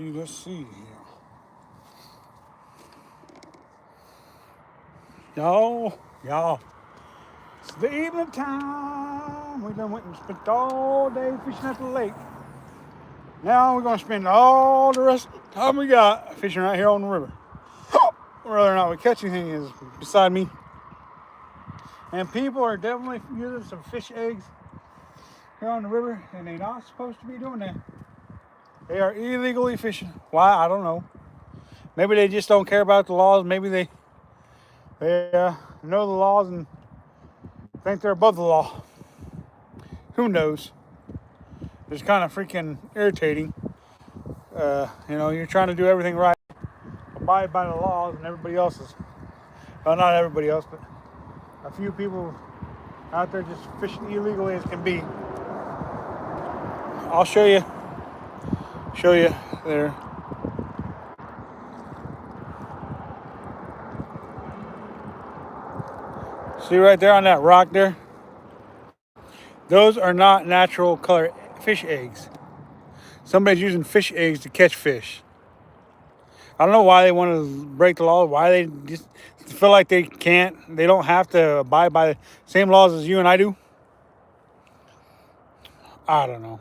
Let's see here. Y'all, it's the evening time. We done went and spent all day fishing at the lake. Now we're gonna spend all the rest of the time we got fishing right here on the river. Whether or not we catch anything is beside me. And people are definitely using some fish eggs here on the river, and they're not supposed to be doing that. They are illegally fishing. Why? I don't know. Maybe they just don't care about the laws. Maybe they know the laws and think they're above the law. Who knows? It's kind of freaking irritating. You're trying to do everything right, abide by the laws, and everybody else is, well, not everybody else, but a few people out there just fishing illegally as can be. I'll show you there. See right there on that rock there? Those are not natural color fish eggs. Somebody's using fish eggs to catch fish. I don't know why they want to break the law, why they just feel like they can't. They don't have to abide by the same laws as you and I do. I don't know.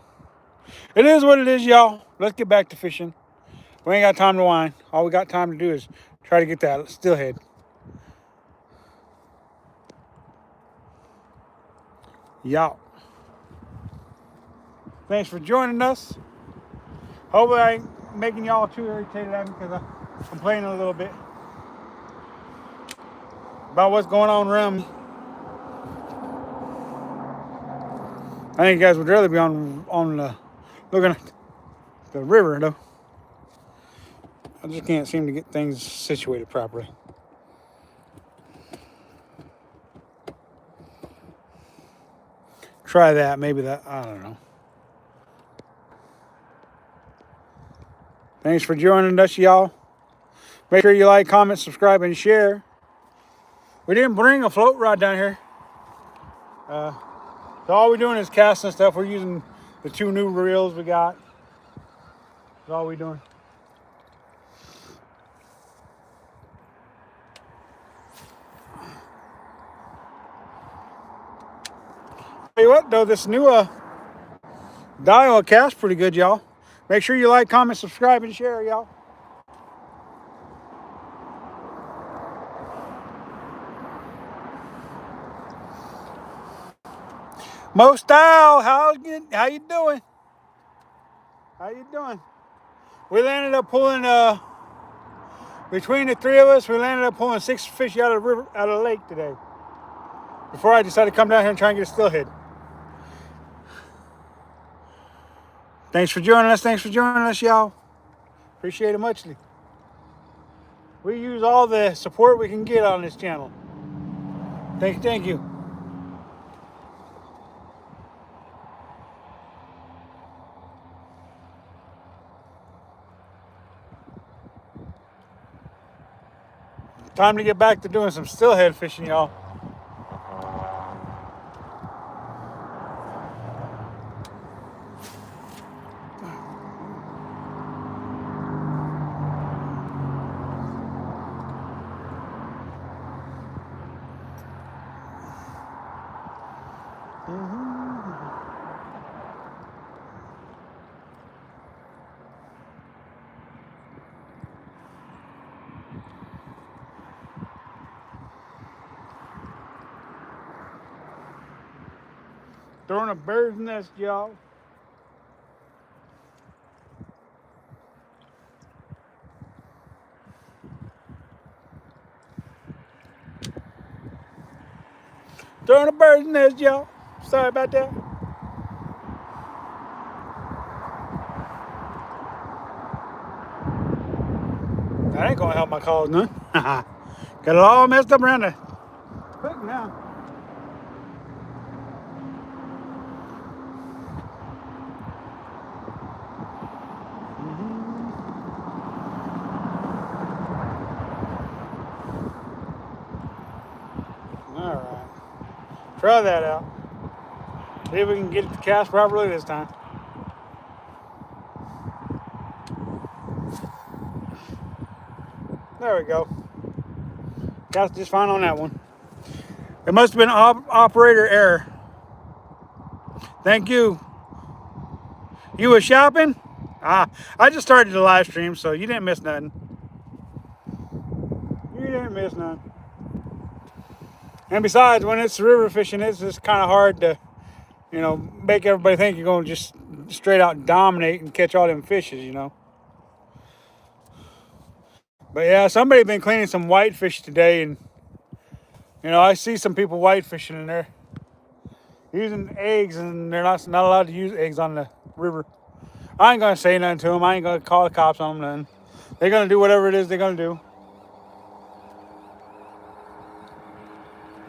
It is what it is, y'all. Let's get back to fishing. We ain't got time to whine. All we got time to do is try to get that steelhead. Y'all. Thanks for joining us. Hopefully I ain't making y'all too irritated at me because I'm complaining a little bit about what's going on around me. I think you guys would rather be on looking at the river though. I just can't seem to get things situated properly. Try that, maybe that, I don't know. Thanks for joining us, y'all. Make sure you like, comment, subscribe, and share. We didn't bring a float rod down here. So all we're doing is casting stuff. We're using the 2 new reels we got. That's all we're doing. Tell you what, though, this new dial casts pretty good, y'all. Make sure you like, comment, subscribe, and share, y'all. Mo Style, how you doing? How you doing? We landed up pulling between the 3 of us, we landed up pulling 6 fish out of the lake today. Before I decided to come down here and try and get a steelhead. Thanks for joining us, y'all. Appreciate it muchly. We use all the support we can get on this channel. Thank you. Time to get back to doing some steelhead fishing, y'all. Throwing a bird's nest, y'all. Throwing a bird's nest, y'all. Sorry about that. That ain't gonna help my cause none. Got it all messed up around there. Quick now. Alright. Try that out. See if we can get it to cast properly this time. There we go. Got just fine on that one. It must have been operator error. Thank you. You was shopping? I just started the live stream, so you didn't miss nothing. You didn't miss nothing. And besides, when it's river fishing, it's just kind of hard to, make everybody think you're going to just straight out dominate and catch all them fishes, But yeah, somebody been cleaning some whitefish today, and I see some people white fishing in there using eggs, and they're not allowed to use eggs on the river. I ain't gonna say nothing to them. I ain't gonna call the cops on them. Nothing. They're gonna do whatever it is they're gonna do.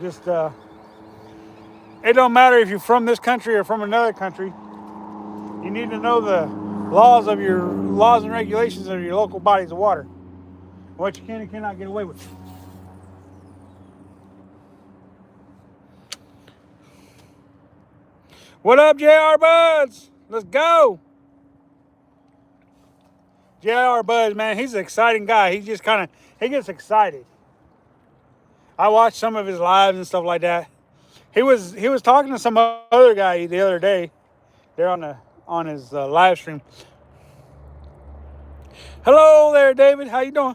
Just it don't matter if you're from this country or from another country. You need to know the laws and regulations of your local bodies of water. What you can and cannot get away with. What up, JR Buds? Let's go. JR Buds, man, he's an exciting guy. He just he gets excited. I watched some of his lives and stuff like that. He was talking to some other guy the other day. They're on his live stream. Hello there, David. How you doing?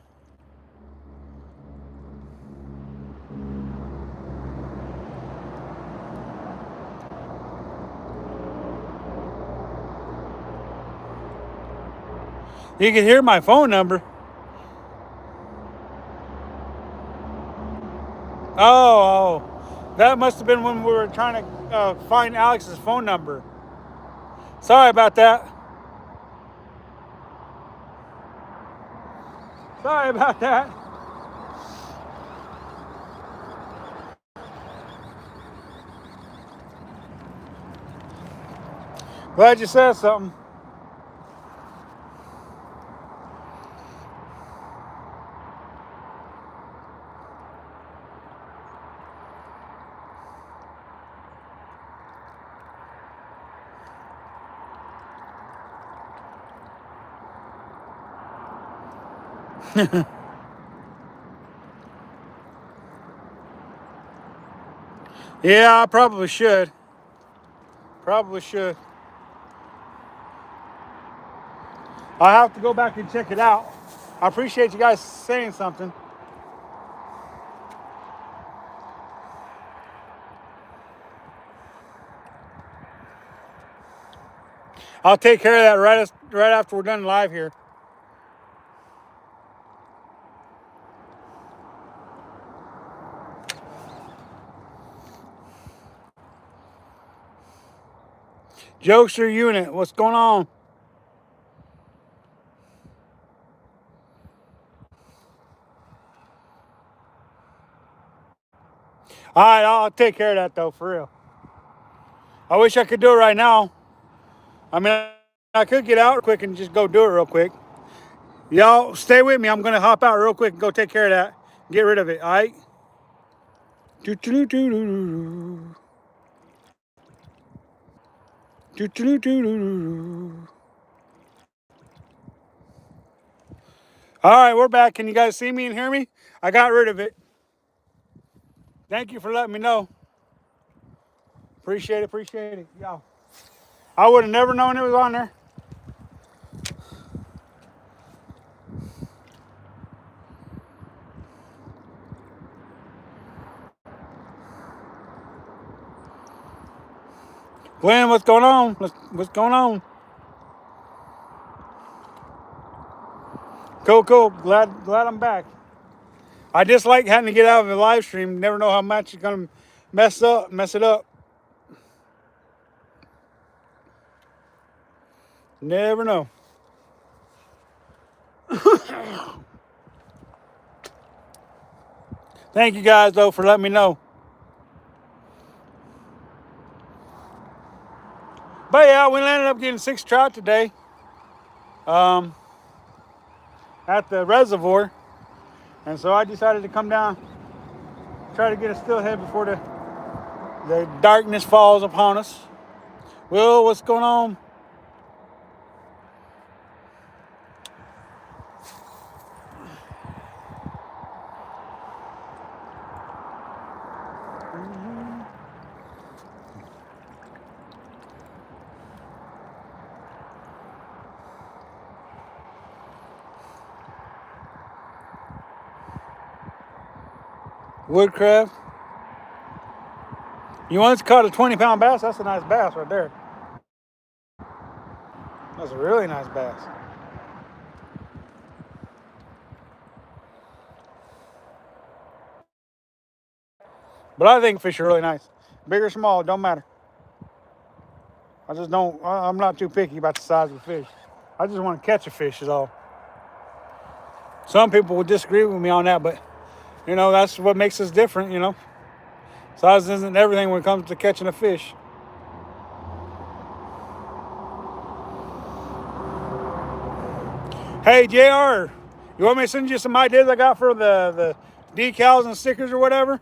You can hear my phone number. Oh, that must have been when we were trying to find Alex's phone number. Sorry about that. Sorry about that. Glad you said something. Yeah, I probably should. Probably should. I'll have to go back and check it out. I appreciate you guys saying something. I'll take care of that right after we're done live here. Jokester unit, what's going on? All right, I'll take care of that though, for real. I wish I could do it right now. I mean, I could get out real quick and just go do it real quick. Y'all stay with me. I'm going to hop out real quick and go take care of that. Get rid of it, all right? All right, we're back. Can you guys see me and hear me? I got rid of it. Thank you for letting me know. Appreciate it. Y'all. I would have never known it was on there. Glenn, what's going on? What's going on? Cool. Glad I'm back. I just like having to get out of the live stream. Never know how much it's gonna mess it up. Never know. Thank you guys though for letting me know. But yeah, we ended up getting 6 trout today. At the reservoir. And so I decided to come down, try to get a steelhead before the darkness falls upon us. Will, what's going on? Wood crab. You once caught a 20-pound bass? That's a nice bass right there. That's a really nice bass. But I think fish are really nice. Big or small, don't matter. I just don't, I'm not too picky about the size of the fish. I just want to catch a fish is all. Some people would disagree with me on that, but you know, that's what makes us different, you know. Size isn't everything when it comes to catching a fish. Hey, JR, you want me to send you some ideas I got for the decals and stickers or whatever?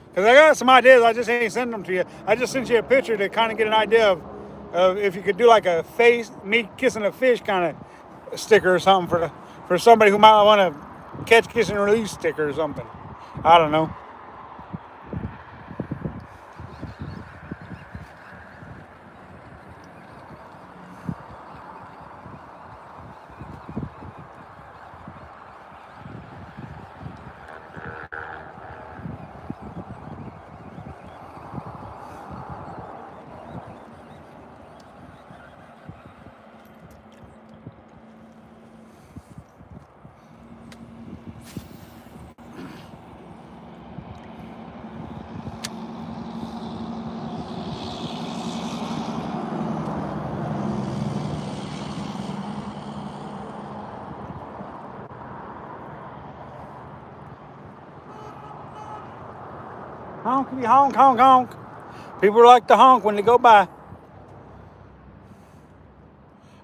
Because I got some ideas, I just ain't sending them to you. I just sent you a picture to kind of get an idea of if you could do like a face, me kissing a fish kind of sticker or something for somebody who might want to catch, kiss, and release sticker or something. I don't know. Honkity honk, honk, honk. People like to honk when they go by.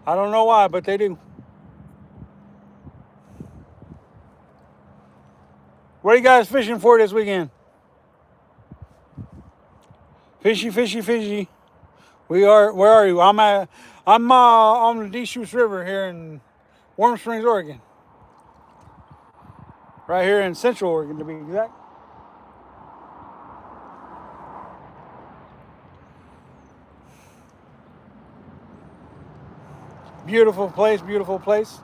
I don't know why, but they do. What are you guys fishing for this weekend? Fishy, fishy, fishy. We are. Where are you? I'm on the Deschutes River here in Warm Springs, Oregon. Right here in Central Oregon, to be exact. Beautiful place, beautiful place.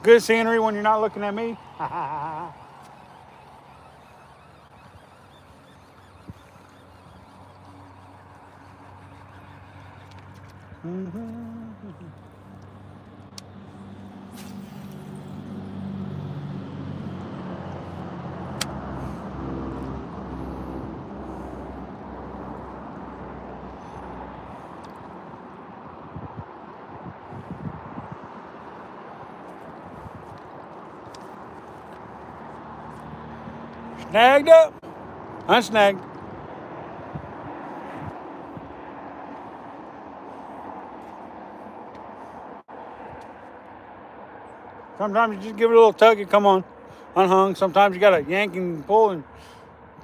Good scenery when you're not looking at me. Snagged up. Unsnagged. Sometimes you just give it a little tug and come on. Unhung. Sometimes you gotta yank and pull and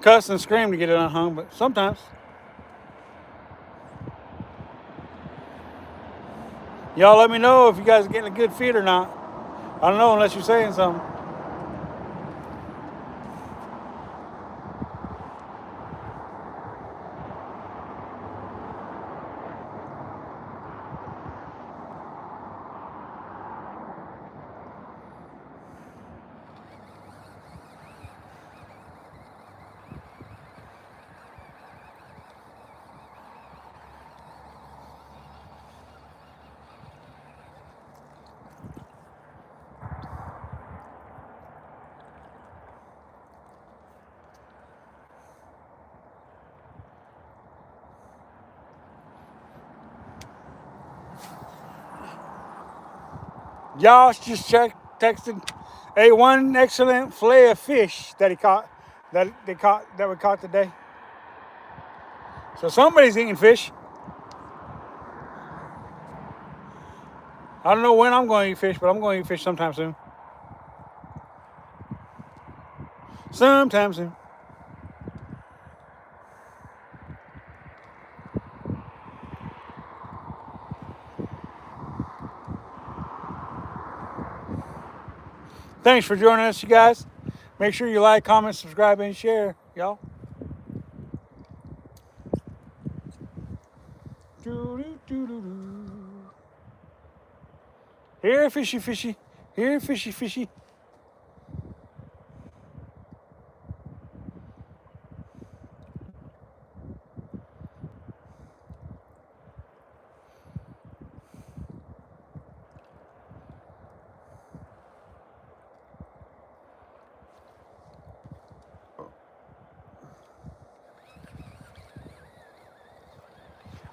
cuss and scream to get it unhung, but sometimes. Y'all let me know if you guys are getting a good feed or not. I don't know unless you're saying something. Josh just texted one excellent fillet of fish that he caught, that we caught today. So somebody's eating fish. I don't know when I'm going to eat fish, but I'm going to eat fish sometime soon. Sometime soon. Thanks for joining us, you guys. Make sure you like, comment, subscribe, and share, y'all. Here, fishy, fishy. Here, fishy, fishy.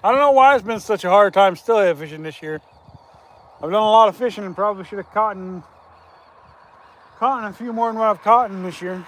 I don't know why it's been such a hard time steelhead fishing this year. I've done a lot of fishing and probably should have caught a few more than what I've caught this year.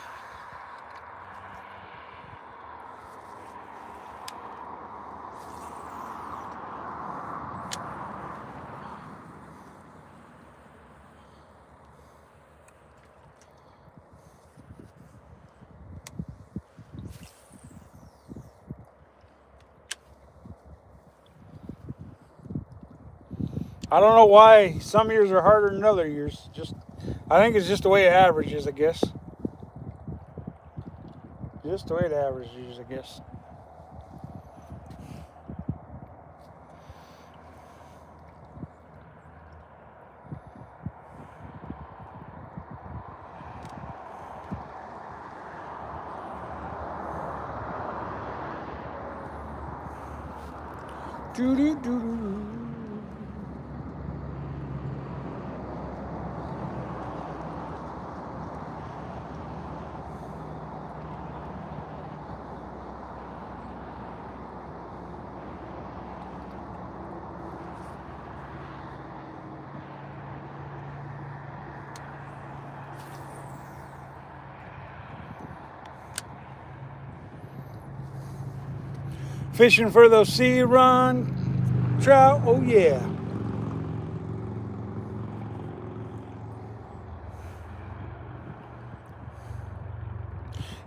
I don't know why some years are harder than other years. I think it's just the way it averages, I guess. Just the way it averages, I guess. Doo-doo-doo-doo. Fishing for those sea run trout, oh yeah.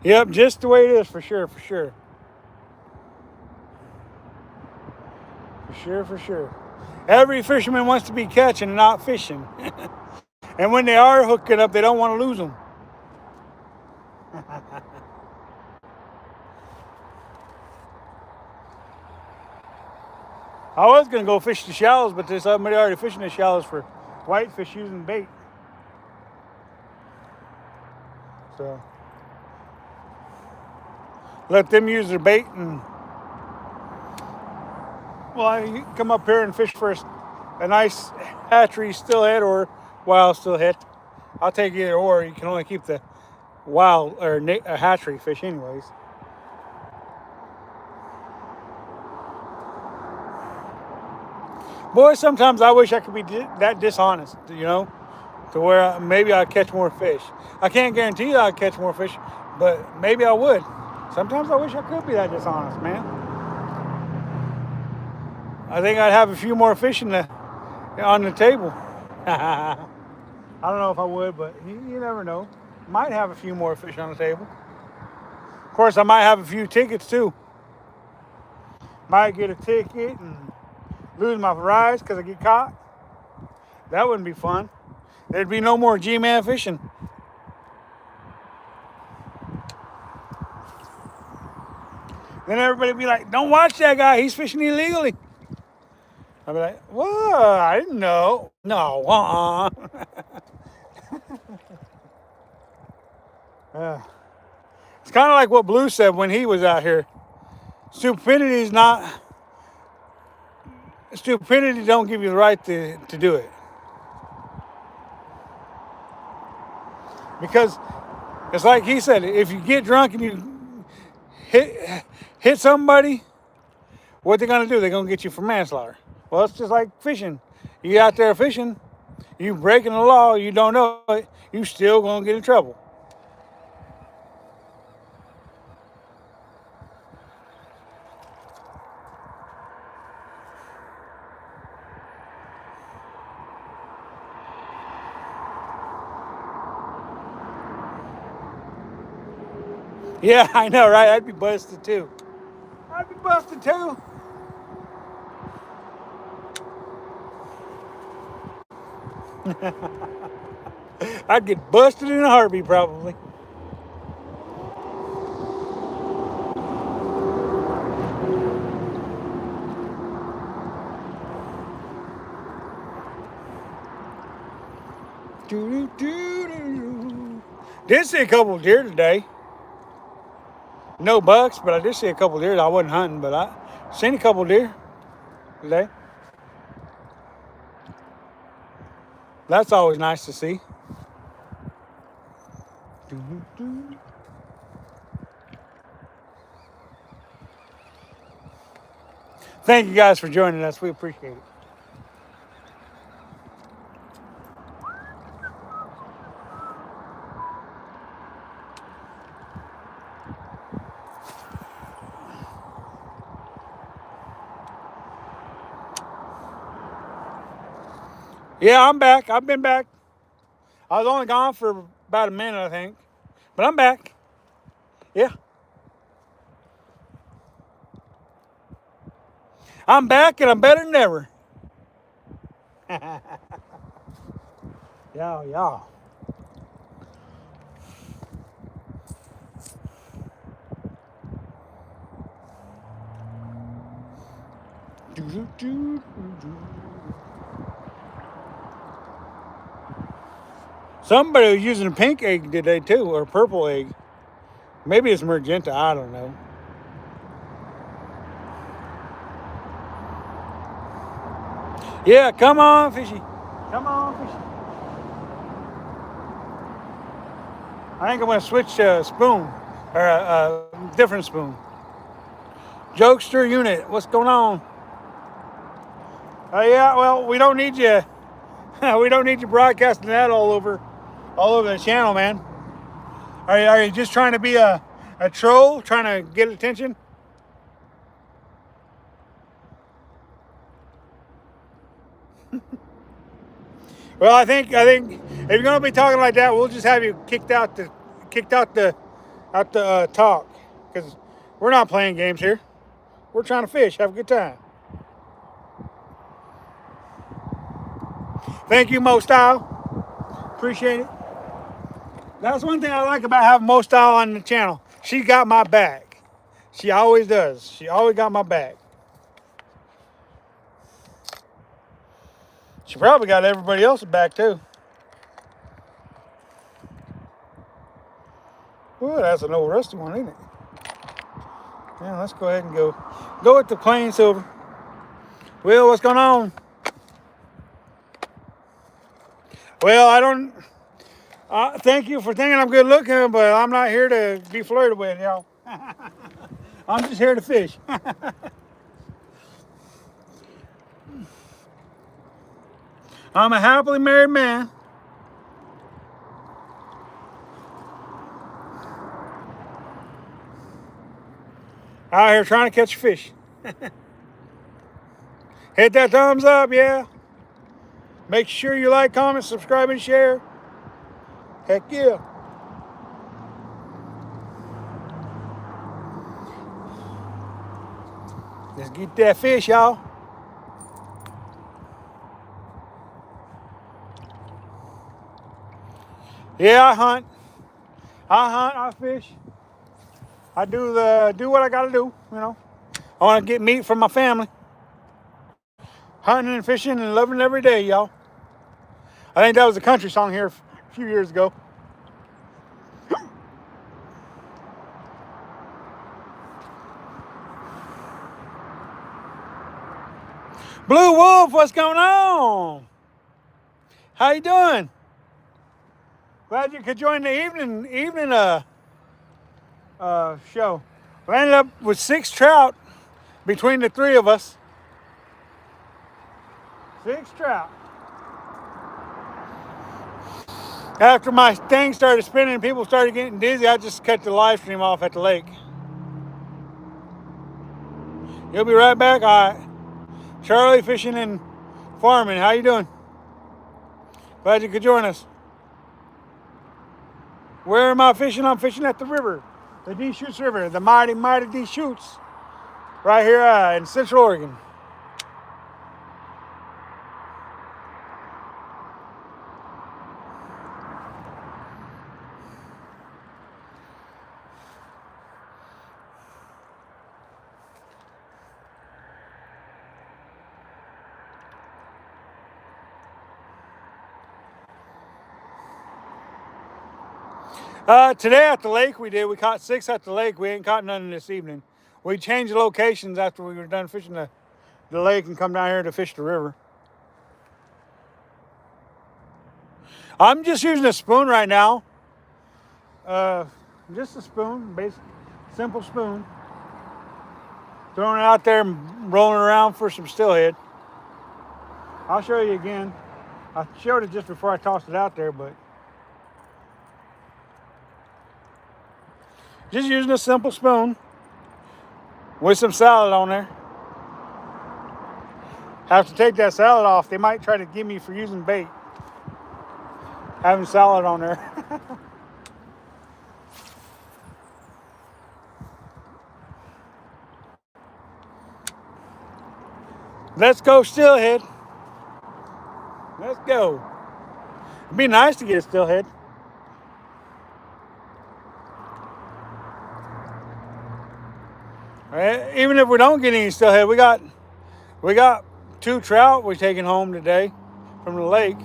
Yep, just the way it is, for sure, for sure. For sure. Every fisherman wants to be catching and not fishing. And when they are hooking up, they don't want to lose them. I was going to go fish the shallows, but there's somebody already fishing the shallows for whitefish using bait. So let them use their bait, and well, you can come up here and fish for a nice hatchery steelhead or wild steelhead. I'll take either or. You can only keep the wild or hatchery fish anyways. Boy, sometimes I wish I could be that dishonest, to where maybe I'd catch more fish. I can't guarantee that I'd catch more fish, but maybe I would. Sometimes I wish I could be that dishonest, man. I think I'd have a few more fish on the table. I don't know if I would, but you never know. Might have a few more fish on the table. Of course, I might have a few tickets too. Might get a ticket and lose my prize because I get caught. That wouldn't be fun. There'd be no more G-Man fishing. Then everybody would be like, don't watch that guy, he's fishing illegally. I'd be like, what? I didn't know. No, It's kind of like what Blue said when he was out here. Stupidity don't give you the right to do it. Because it's like he said, if you get drunk and you hit somebody, what they're going to do? They're going to get you for manslaughter. Well, it's just like fishing. You out there fishing, you breaking the law, you don't know it, you still going to get in trouble. Yeah, I know, right? I'd be busted too. I'd get busted in a heartbeat, probably. Did see a couple of deer today. No bucks, but I did see a couple of deer. I wasn't hunting, but I seen a couple of deer today. That's always nice to see. Thank you guys for joining us. We appreciate it. Yeah, I'm back. I've been back. I was only gone for about a minute, I think. But I'm back. Yeah. I'm back and I'm better than ever. Yeah, yeah. Somebody was using a pink egg today too, or a purple egg. Maybe it's magenta, I don't know. Yeah, come on, fishy. Come on, fishy. I think I'm going to switch a spoon, or a different spoon. Jokester unit, what's going on? Yeah, well, we don't need you. We don't need you broadcasting that all over the channel, man. Are you just trying to be a troll, trying to get attention? Well, I think if you're gonna be talking like that, we'll just have you kicked out the talk, because we're not playing games here. We're trying to fish, have a good time. Thank you, Mo Style. Appreciate it. That's one thing I like about having Mo Style on the channel. She got my back. She always does. She always got my back. She probably got everybody else's back too. Ooh, that's an old rusty one, isn't it? Yeah, let's go ahead and go with the plain silver. Will, what's going on? Well, I don't. Thank you for thinking I'm good looking, but I'm not here to be flirted with, y'all. I'm just here to fish. I'm a happily married man. Out here trying to catch fish. Hit that thumbs up, yeah. Make sure you like, comment, subscribe, and share. Heck yeah. Let's get that fish, y'all. Yeah, I hunt. I fish. I do what I gotta do, you know. I wanna get meat from my family. Hunting and fishing and loving every day, y'all. I think that was a country song here a few years ago. Blue Wolf, what's going on? How you doing? Glad you could join the evening show. We ended up with 6 trout between the 3 of us. 6 trout. After my thing started spinning and people started getting dizzy, I just cut the live stream off at the lake. You'll be right back? All right. Charlie, fishing and farming. How you doing? Glad you could join us. Where am I fishing? I'm fishing at the river. The Deschutes River. The mighty, mighty Deschutes. Right here in Central Oregon. Today at the lake we caught 6 at the lake. We ain't caught none this evening. We changed the locations after we were done fishing the lake and come down here to fish the river. I'm just using a spoon right now. Just a spoon, basic, simple spoon. throwing it out there and rolling around for some steelhead. I'll show you again. I showed it just before I tossed it out there, but just using a simple spoon with some salad on there. Have to take that salad off. They might try to give me for using bait. Having salad on there. Let's go steelhead. Let's go. It'd be nice to get a steelhead. Even if we don't get any steelhead, we got 2 trout we're taking home today from the lake.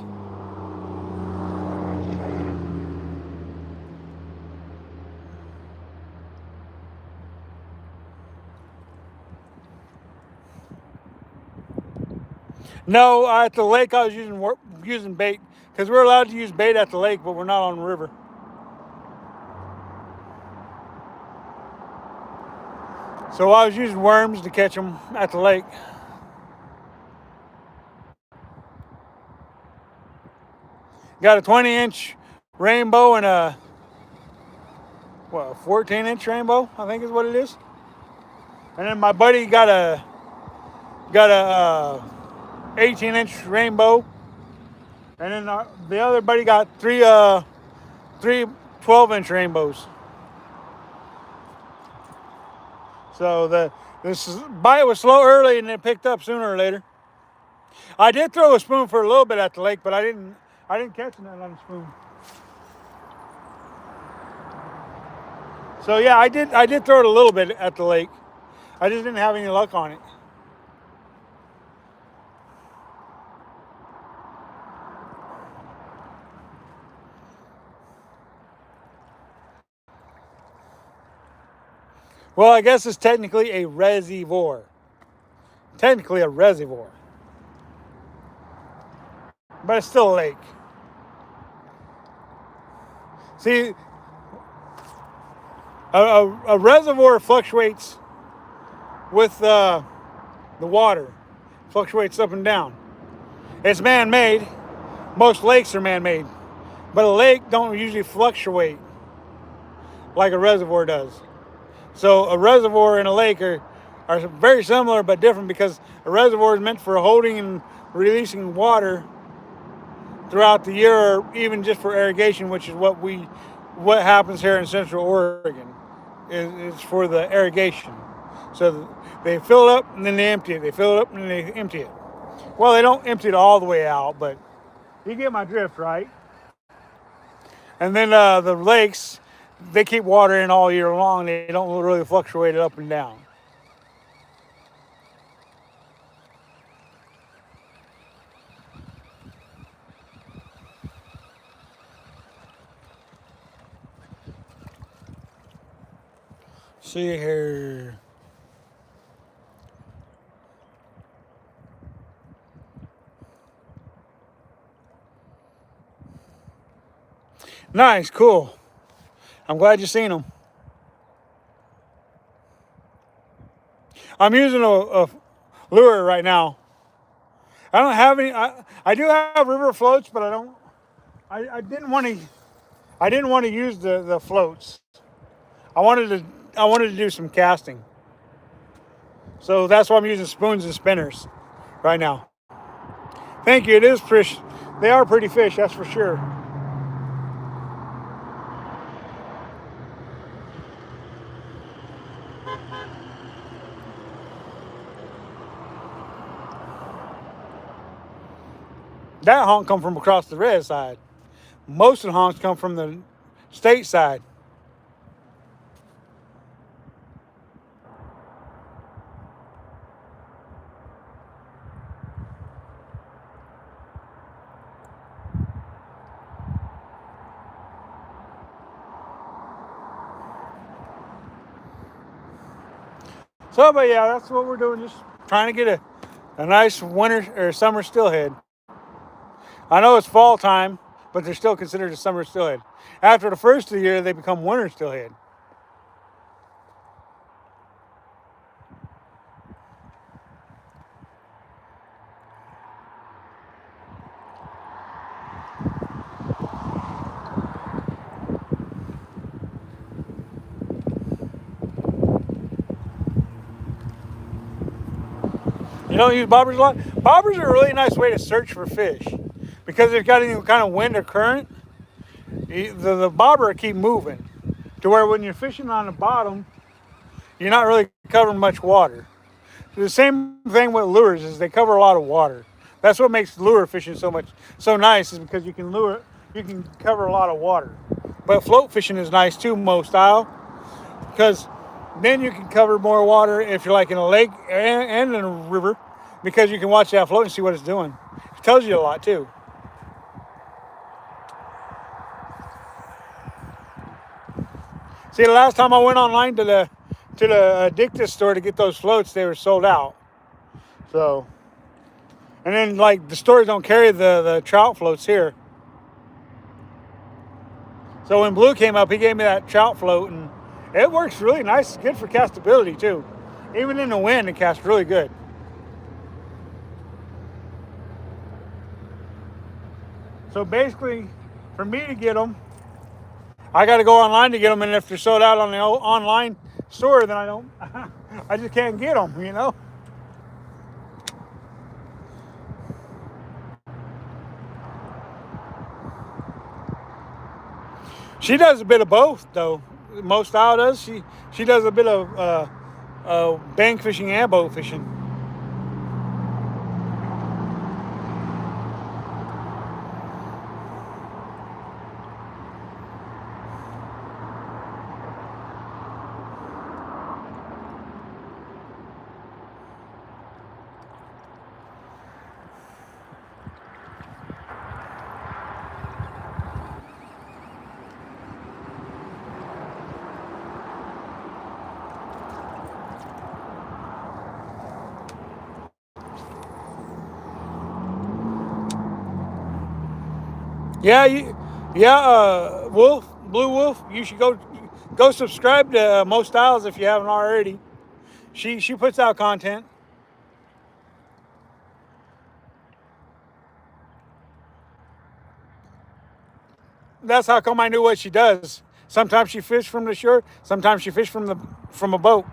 No, at the lake I was using bait because we're allowed to use bait at the lake, but we're not on the river. So I was using worms to catch them at the lake. Got a 20-inch rainbow and a 14-inch rainbow, I think is what it is. And then my buddy got a 18-inch rainbow, and then the other buddy got three 12-inch rainbows. So this bite was slow early, and it picked up sooner or later. I did throw a spoon for a little bit at the lake, but I didn't catch that on a spoon. So yeah, I did throw it a little bit at the lake. I just didn't have any luck on it. Well, I guess it's technically a reservoir. Technically a reservoir. But it's still a lake. See, a reservoir fluctuates with the water. Fluctuates up and down. It's man-made. Most lakes are man-made. But a lake don't usually fluctuate like a reservoir does. So a reservoir and a lake are very similar but different because a reservoir is meant for holding and releasing water throughout the year, or even just for irrigation, which is what happens here in Central Oregon. Is for the irrigation. So they fill it up and then they empty it. They fill it up and then they empty it. Well, they don't empty it all the way out, but you get my drift, right? And then the lakes, they keep water in all year long. They don't really fluctuate it up and down. See here. Nice, cool. I'm glad you've seen them. I'm using a lure right now. I don't have any. I do have river floats, but I don't. I didn't want to use the floats. I wanted to do some casting. So that's why I'm using spoons and spinners right now. Thank you. It is fish. They are pretty fish, that's for sure. That honk come from across the red side. Most of the honks come from the state side. So, but yeah, that's what we're doing. Just trying to get a nice winter or summer steelhead. I know it's fall time, but they're still considered a summer steelhead. After the first of the year, they become winter steelhead. don't use bobbers a lot. Bobbers are a really nice way to search for fish because they've got any kind of wind or current. The bobber will keep moving to where when you're fishing on the bottom, you're not really covering much water. The same thing with lures is they cover a lot of water. That's what makes lure fishing so nice is because you can cover a lot of water. But float fishing is nice too, most style, because then you can cover more water if you're like in a lake and in a river, because you can watch that float and see what it's doing. It tells you a lot too. See, the last time I went online to the Deschutes store to get those floats, they were sold out. So, and then like the stores don't carry the trout floats here. So when Blue came up, he gave me that trout float, and it works really nice. It's good for castability too. Even in the wind, it casts really good. So basically, for me to get them, I got to go online to get them, and if they're sold out on the online store, then I just can't get them, you know. She does a bit of both, though. Most style does. She does a bit of bank fishing and boat fishing. Yeah, Wolf, Blue Wolf. You should go subscribe to Most Styles if you haven't already. She puts out content. That's how come I knew what she does. Sometimes she fishes from the shore. Sometimes she fishes from a boat.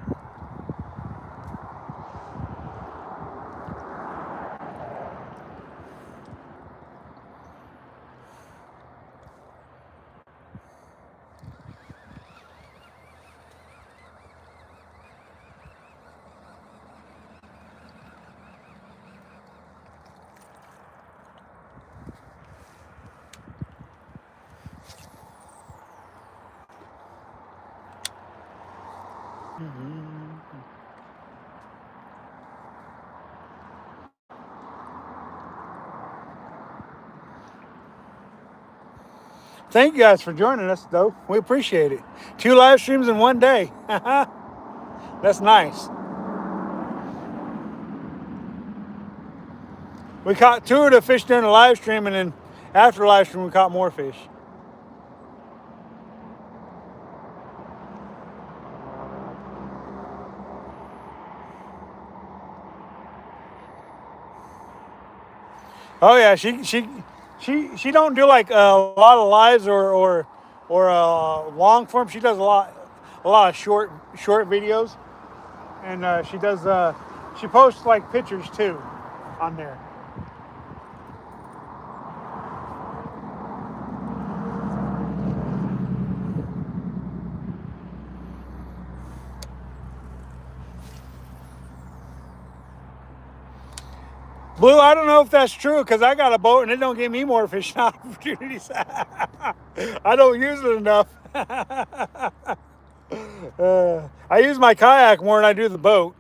Thank you guys for joining us, though. We appreciate it. 2 live streams in one day. That's nice. We caught 2 of the fish during the live stream, and then after the live stream, we caught more fish. Oh yeah, she don't do like a lot of lives or long form. She does a lot of short videos, and she posts like pictures too on there. Blue, I don't know if that's true because I got a boat and it don't give me more fishing opportunities. I don't use it enough. I use my kayak more than I do the boat.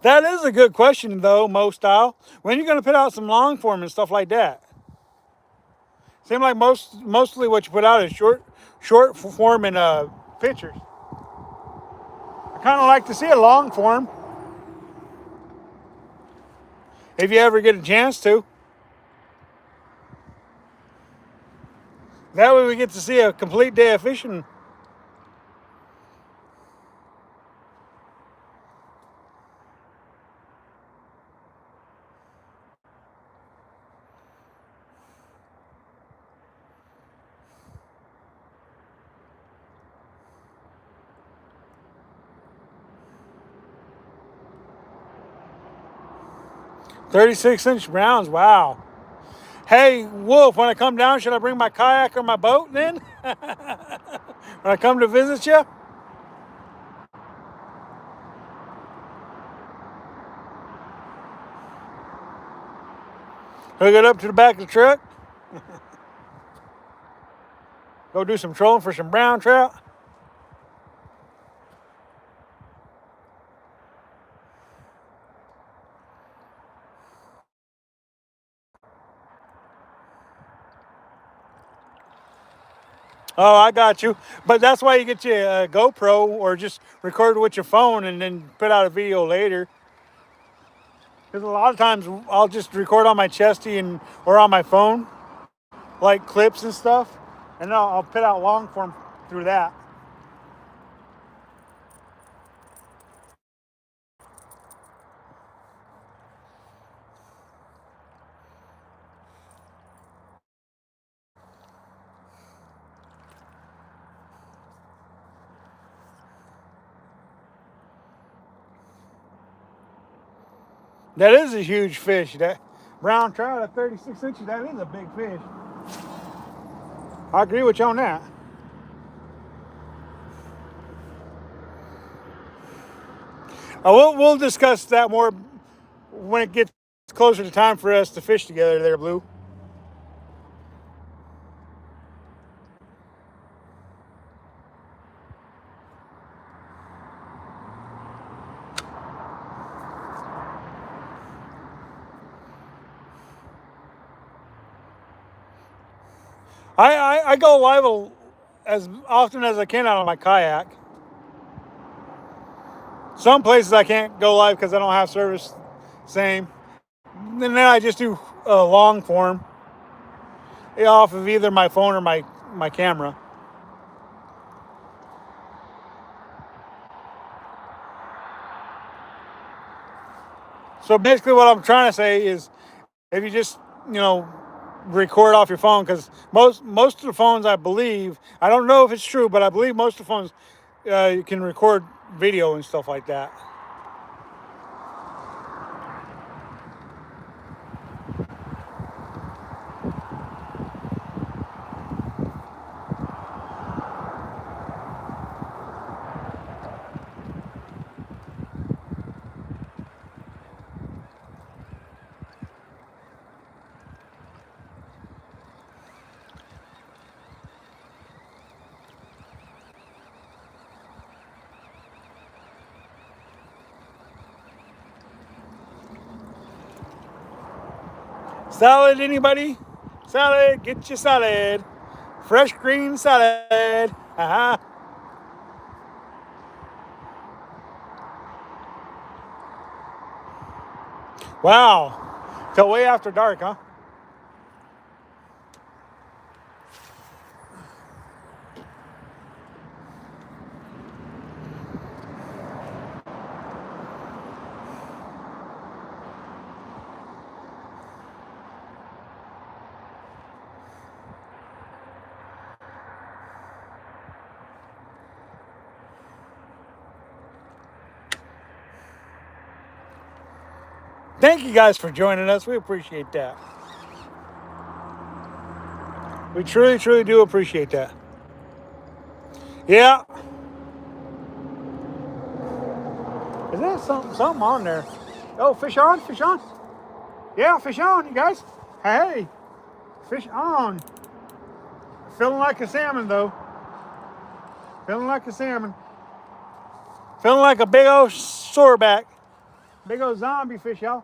That is a good question, though, Mo Style. When are you going to put out some long form and stuff like that? Seems like mostly what you put out is short form and pictures. I kind of like to see a long form. If you ever get a chance to. That way we get to see a complete day of fishing. .36-inch browns, wow. Hey, Wolf, when I come down, should I bring my kayak or my boat then? When I come to visit you? Hook it up to the back of the truck. Go do some trolling for some brown trout. Oh, I got you. But that's why you get your GoPro or just record with your phone and then put out a video later. Because a lot of times I'll just record on my chesty or on my phone, like clips and stuff, and I'll put out long form through that. That is a huge fish. That brown trout at 36 inches, that is a big fish. I agree with you on that. We'll discuss that more when it gets closer to time for us to fish together there, Blue. I go live as often as I can out on my kayak. Some places I can't go live because I don't have service. Same. And then I just do long form off of either my phone or my camera. So basically what I'm trying to say is if you just, record off your phone, because most of the phones, I believe, I don't know if it's true, but I believe most of the phones you can record video and stuff like that. Salad, anybody? Salad, get your salad. Fresh green salad. Uh-huh. Wow. Till way after dark, huh? Thank you guys for joining us. We appreciate that. We truly, truly do appreciate that. Yeah. Is there something on there? Oh, fish on, fish on. Yeah, fish on, you guys. Hey, fish on. Feeling like a salmon, though. Feeling like a salmon. Feeling like a big old soreback. Big old zombie fish, y'all.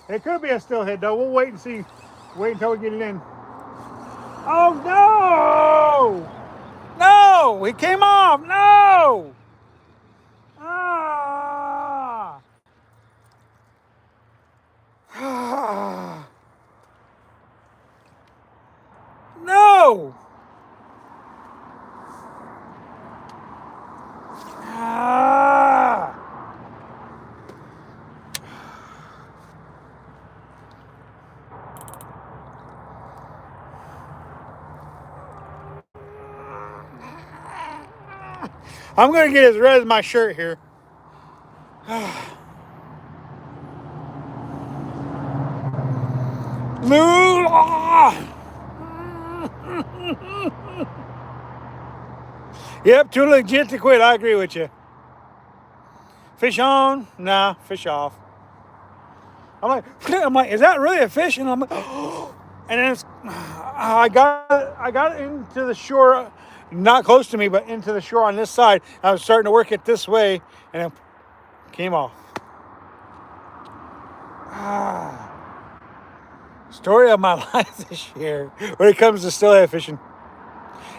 It could be a steelhead though. We'll wait and see. Wait until we get it in. Oh no! No! He came off! No! Ah! No! Ah! I'm gonna get as red as my shirt here. Yep, too legit to quit. I agree with you. Fish on? Nah, fish off. I'm like, is that really a fish? And I'm like, and then I got it into the shore, not close to me, but into the shore on this side. I was starting to work it this way, and it came off. Story of my life this year when it comes to steelhead fishing.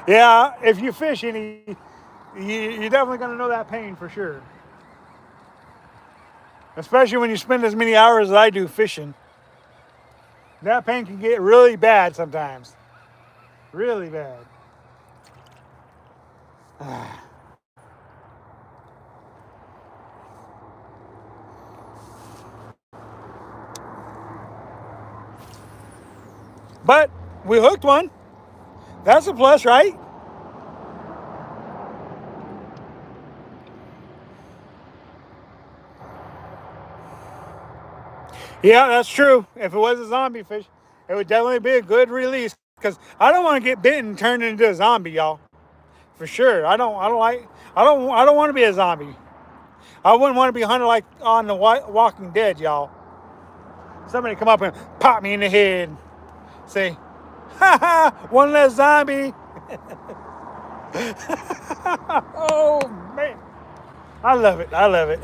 Yeah, if you fish any, you're definitely gonna know that pain for sure. Especially when you spend as many hours as I do fishing. That pain can get really bad sometimes. Really bad. But we hooked one. That's a plus, right? Yeah, that's true. If it was a zombie fish, it would definitely be a good release. Because I don't want to get bitten and turned into a zombie, y'all. For sure. I don't want to be a zombie. I wouldn't want to be hunted like on the Walking Dead, y'all. Somebody come up and pop me in the head. Say, ha ha, one less zombie. Oh, man. I love it. I love it.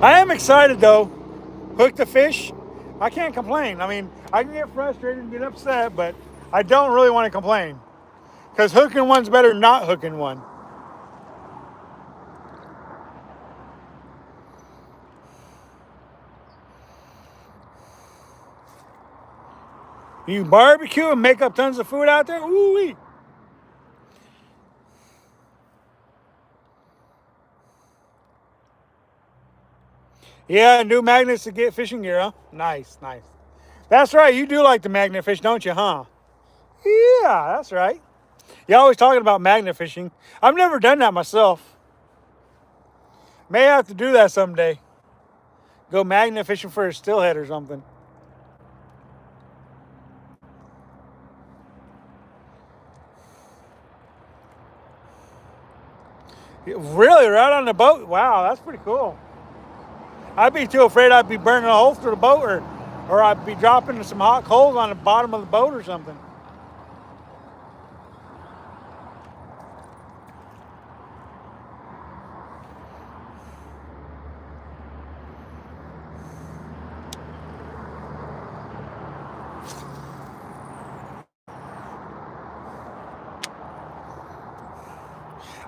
I am excited, though. Hook the fish. I can't complain. I mean, I can get frustrated and get upset, but I don't really want to complain. Because hooking one's better than not hooking one. You barbecue and make up tons of food out there? Ooh-wee. Yeah, new magnets to get fishing gear, huh? Nice, nice. That's right. You do like the magnet fish, don't you, huh? Yeah, that's right. You're always talking about magnet fishing. I've never done that myself. May have to do that someday. Go magnet fishing for a steelhead or something. Really? Right on the boat? Wow, that's pretty cool. I'd be too afraid I'd be burning a hole through the boat or I'd be dropping some hot coals on the bottom of the boat or something.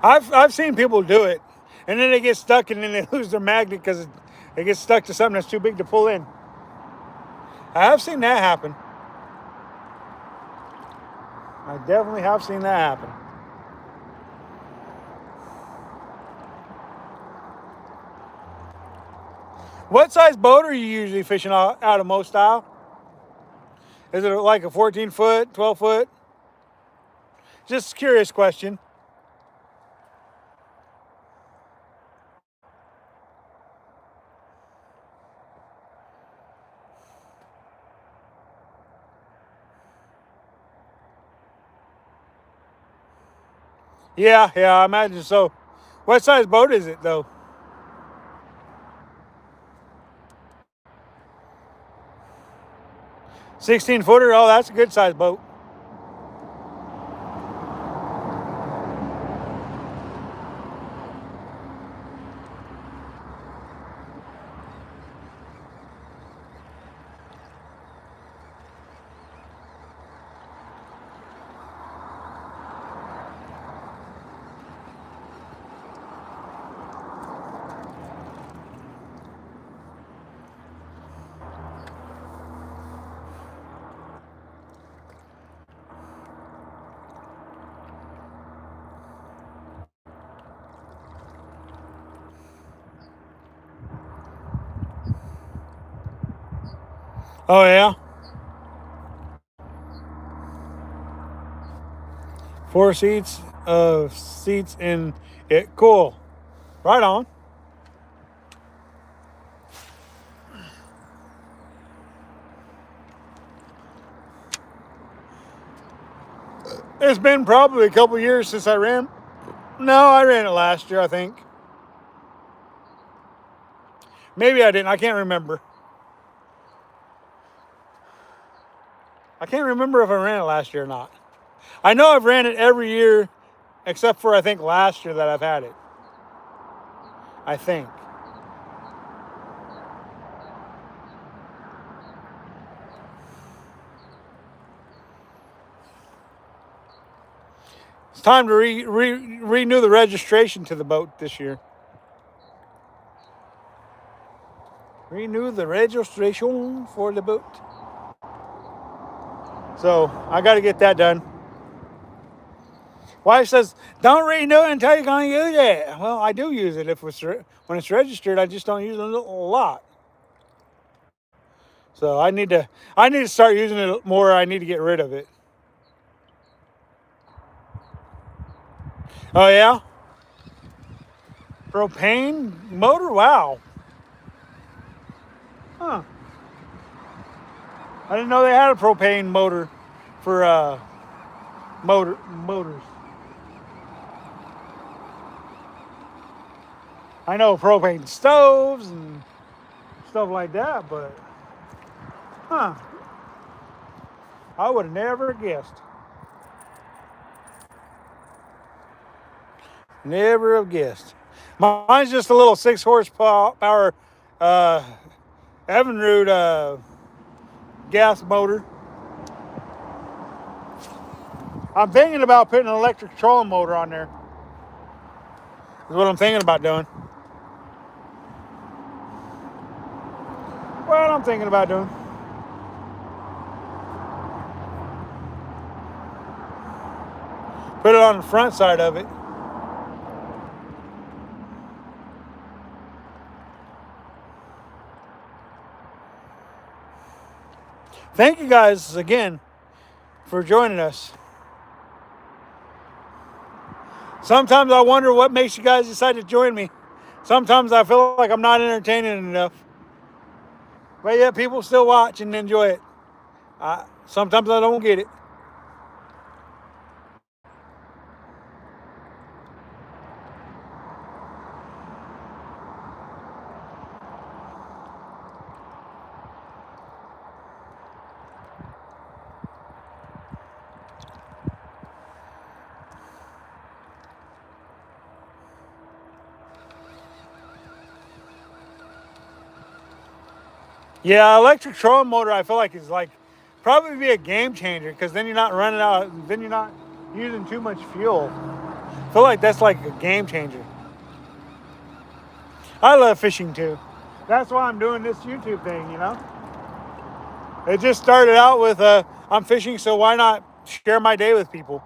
I've seen people do it, and then they get stuck, and then they lose their magnet because it gets stuck to something that's too big to pull in. I have seen that happen. I definitely have seen that happen. What size boat are you usually fishing out of most style? Is it like a 14 foot, 12 foot? Just a curious question. Yeah, I imagine so. What size boat is it though? 16 footer? Oh, that's a good size boat. Oh yeah, 4 seats in it. Cool. Right on. It's been probably a couple years since I ran. No, I ran it last year, I think. Maybe I didn't. I can't remember. I can't remember if I ran it last year or not. I know I've ran it every year except for I think last year that I've had it. I think. It's time to renew the registration to the boat this year. Renew the registration for the boat. So I got to get that done. Wife says, don't renew it until you're going to use it. Well, I do use it if it's when it's registered. I just don't use it a lot. So I need to start using it more. I need to get rid of it. Oh yeah, propane motor. Wow. Huh. I didn't know they had a propane motor for motors. I know propane stoves and stuff like that, but huh? I would have never guessed. Never have guessed. Mine's just a little 6 horsepower Evinrude gas motor. I'm thinking about putting an electric trolling motor on there. Is what I'm thinking about doing. What I'm thinking about doing. Put it on the front side of it. Thank you guys again for joining us. Sometimes I wonder what makes you guys decide to join me. Sometimes I feel like I'm not entertaining enough. But yeah, people still watch and enjoy it. Sometimes I don't get it. Yeah, electric trolling motor I feel like is like probably be a game changer because then you're not running out, then you're not using too much fuel. I feel like that's like a game changer. I love fishing too. That's why I'm doing this YouTube thing, you know? It just started out with I'm fishing, so why not share my day with people?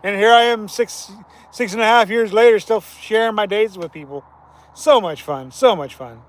And here I am 6.5 years later still sharing my days with people. So much fun, so much fun.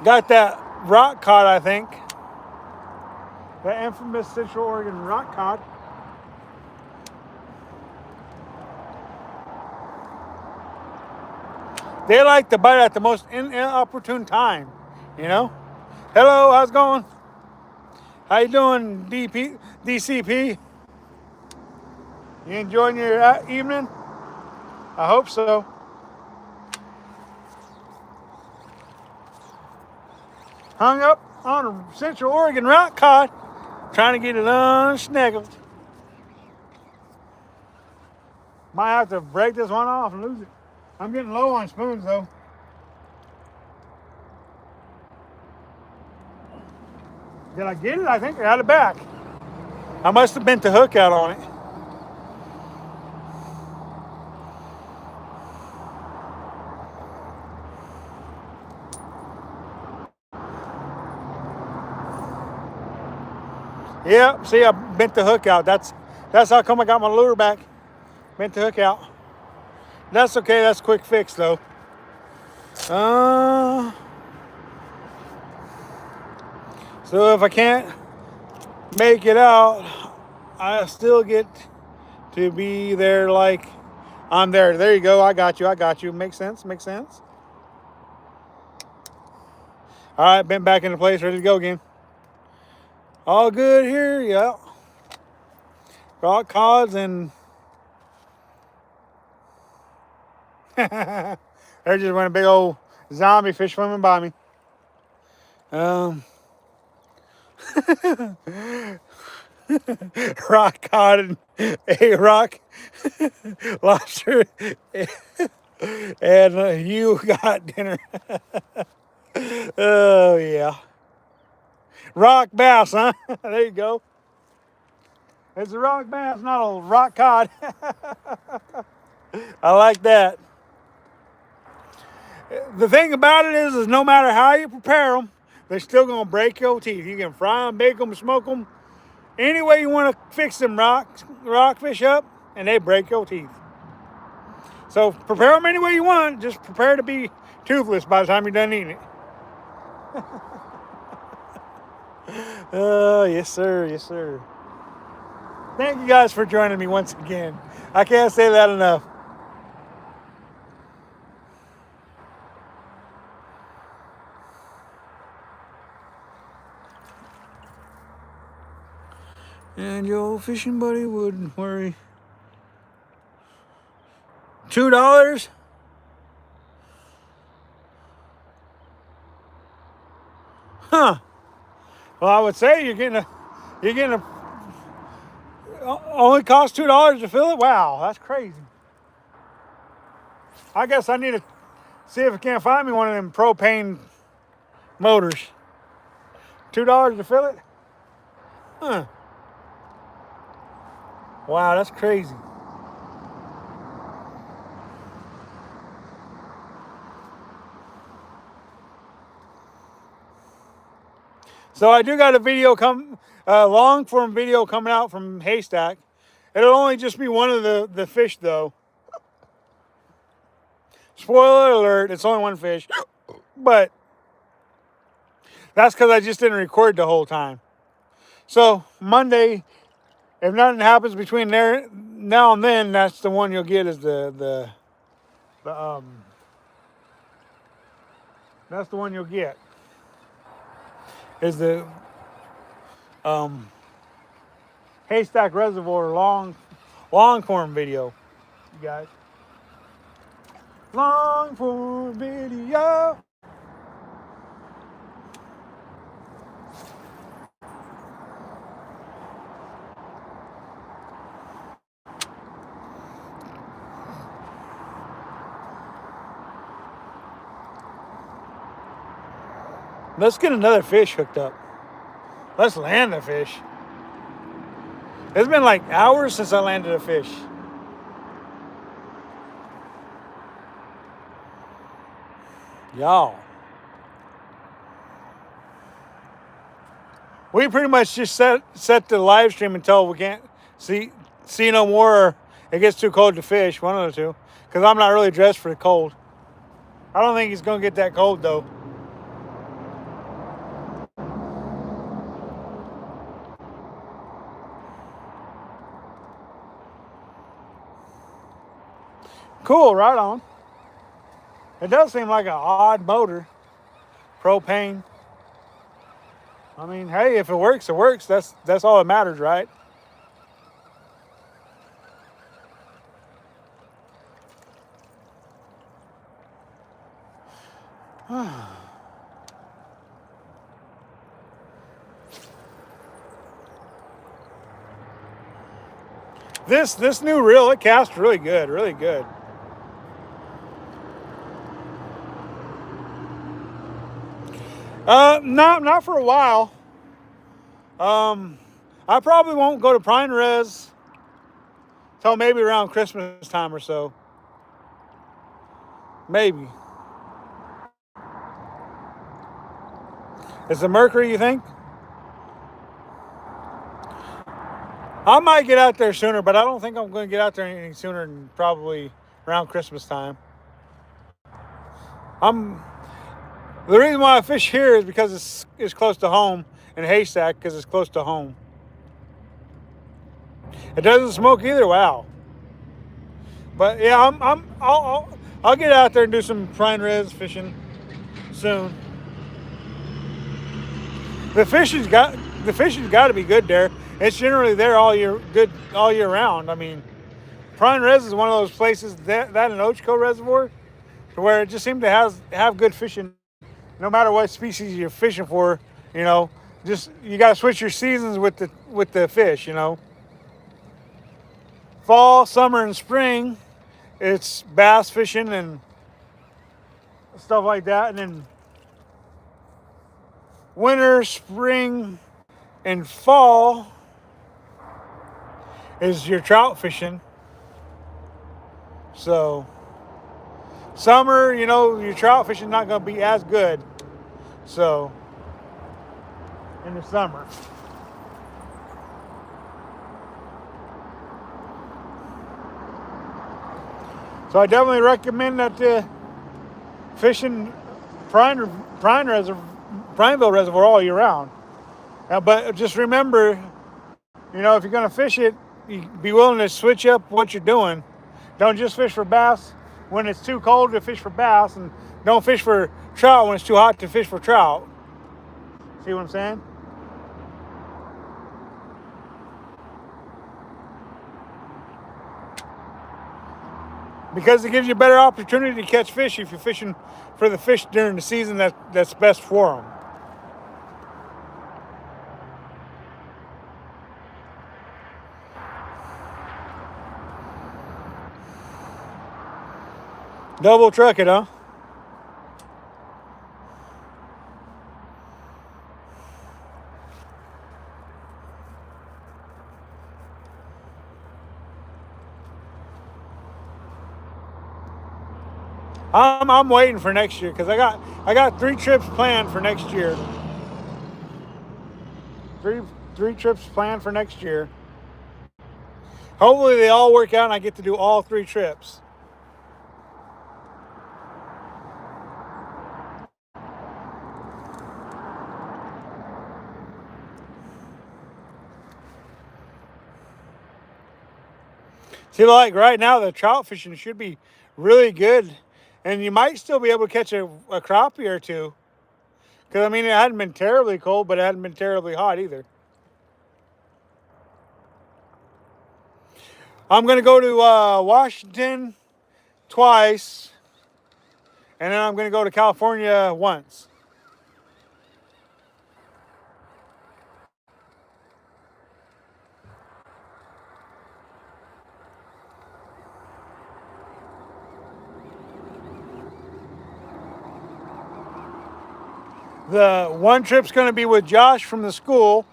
Got that rock cod, I think. That infamous Central Oregon rock cod. They like to bite at the most inopportune time, you know? Hello, how's it going? How you doing, DCP? You enjoying your evening? I hope so. Hung up on a Central Oregon rock cod, trying to get it unsnaggled. Might have to break this one off and lose it. I'm getting low on spoons though. Did I get it? I think I got it back. I must have bent the hook out on it. Yeah, see, I bent the hook out. That's how come I got my lure back. Bent the hook out. That's okay. That's a quick fix though. So if I can't make it out, I still get to be there like I'm there. There you go. I got you. I got you. Makes sense. Makes sense. All right, bent back into place, ready to go again. All good here. Yeah. Rock cods and there just went a big old zombie fish swimming by me. Rock cod and a rock lobster and you got dinner. Oh yeah. Rock bass, huh? There you go. It's a rock bass, not a rock cod. I like that. The thing about it is no matter how you prepare them, they're still gonna break your teeth. You can fry them, bake them, smoke them, any way you want to fix them rockfish up, and they break your teeth. So prepare them any way you want. Just prepare to be toothless by the time you're done eating it. Oh, yes, sir. Yes, sir. Thank you guys for joining me once again. I can't say that enough. And your old fishing buddy wouldn't worry. $2? Huh. Well, I would say you're getting a only cost $2 to fill it. Wow, that's crazy. I guess I need to see if I can't find me one of them propane motors. $2 to fill it? Huh. Wow, that's crazy. So I do got a video long form video coming out from Haystack. It'll only just be one of the fish though. Spoiler alert, it's only one fish. But that's because I just didn't record the whole time. So Monday, if nothing happens between there now and then, that's the one you'll get is that's the one you'll get. Is the Haystack Reservoir long form video, you guys. Long form video. Let's get another fish hooked up. Let's land a fish. It's been like hours since I landed a fish. Y'all. We pretty much just set the live stream until we can't see no more or it gets too cold to fish, one of the two. Because I'm not really dressed for the cold. I don't think it's going to get that cold though. Cool, right on. It does seem like an odd motor. Propane. I mean, hey, if it works, it works. That's all that matters, right? this new reel, it casts really good, really good. Not for a while. I probably won't go to Pine Res till maybe around Christmas time or so. Maybe. Is the mercury, you think? I might get out there sooner, but I don't think I'm going to get out there any sooner than probably around Christmas time. The reason why I fish here is because it's close to home, and Haystack because it's close to home. It doesn't smoke either. Wow. But yeah, I'll get out there and do some Pine Res fishing soon. The fishing's got to be good there. It's generally there all year round. I mean, Pine Res is one of those places that and Ochoco Reservoir, where it just seems to have good fishing, no matter what species you're fishing for. You know, just you got to switch your seasons with the fish. You know, fall, summer, and spring, it's bass fishing and stuff like that, and then winter, spring, and fall is your trout fishing. So summer, you know, your trout fishing not going to be as good. So in the summer. So I definitely recommend that fishing Pineville Reservoir all year round. But just remember, you know, if you're going to fish it, you be willing to switch up what you're doing. Don't just fish for bass when it's too cold to fish for bass, and don't fish for trout when it's too hot to fish for trout. See what I'm saying? Because it gives you a better opportunity to catch fish if you're fishing for the fish during the season that's best for them. Double truck it, huh? I'm waiting for next year because I got 3 trips planned for next year. Three trips planned for next year. Hopefully they all work out and I get to do all 3 trips. See, like right now, the trout fishing should be really good, and you might still be able to catch a crappie or two. Because I mean, it hadn't been terribly cold, but it hadn't been terribly hot either. I'm gonna go to Washington twice, and then I'm gonna go to California once. The one trip's going to be with Josh from the school,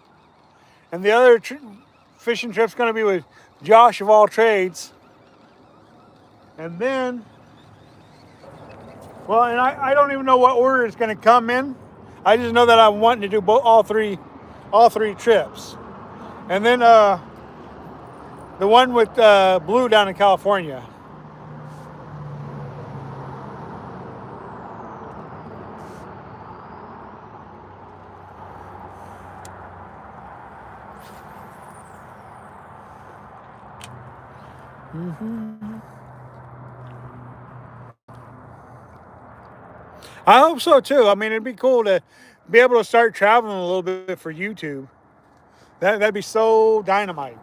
and the other fishing trip's going to be with Josh of all trades. And then, well, and I don't even know what order it's going to come in. I just know that I'm wanting to do all three trips. And then the one with Blue down in California. I hope so too. I mean, it'd be cool to be able to start traveling a little bit for YouTube. That'd be so dynamite.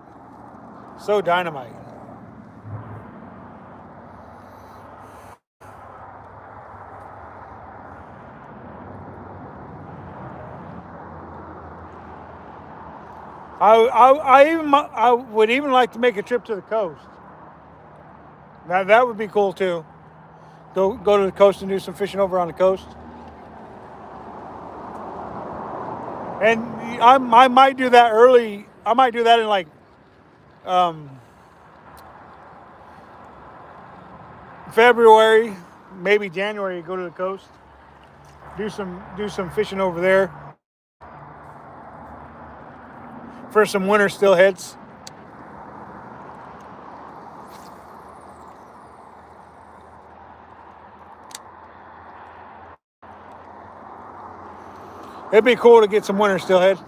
So dynamite. I would even like to make a trip to the coast. That would be cool too. Go to the coast and do some fishing over on the coast. And I might do that early. I might do that in like um, February, maybe January. Go to the coast, do some fishing over there for some winter steelheads. It'd be cool to get some winter steelhead.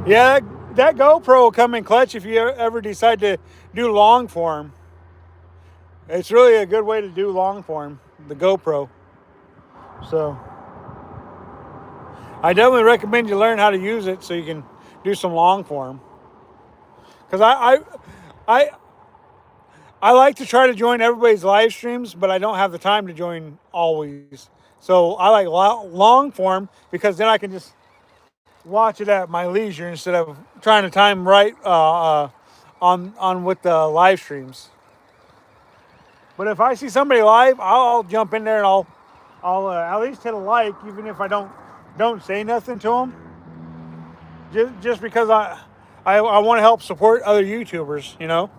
Yeah, that GoPro will come in clutch if you ever decide to do long form. It's really a good way to do long form, the GoPro. So I definitely recommend you learn how to use it so you can do some long form. Because I I like to try to join everybody's live streams, but I don't have the time to join always. So I like long form because then I can just watch it at my leisure instead of trying to time right on with the live streams. But if I see somebody live, I'll jump in there and I'll at least hit a like, even if I don't say nothing to them. Just because I want to help support other YouTubers, you know.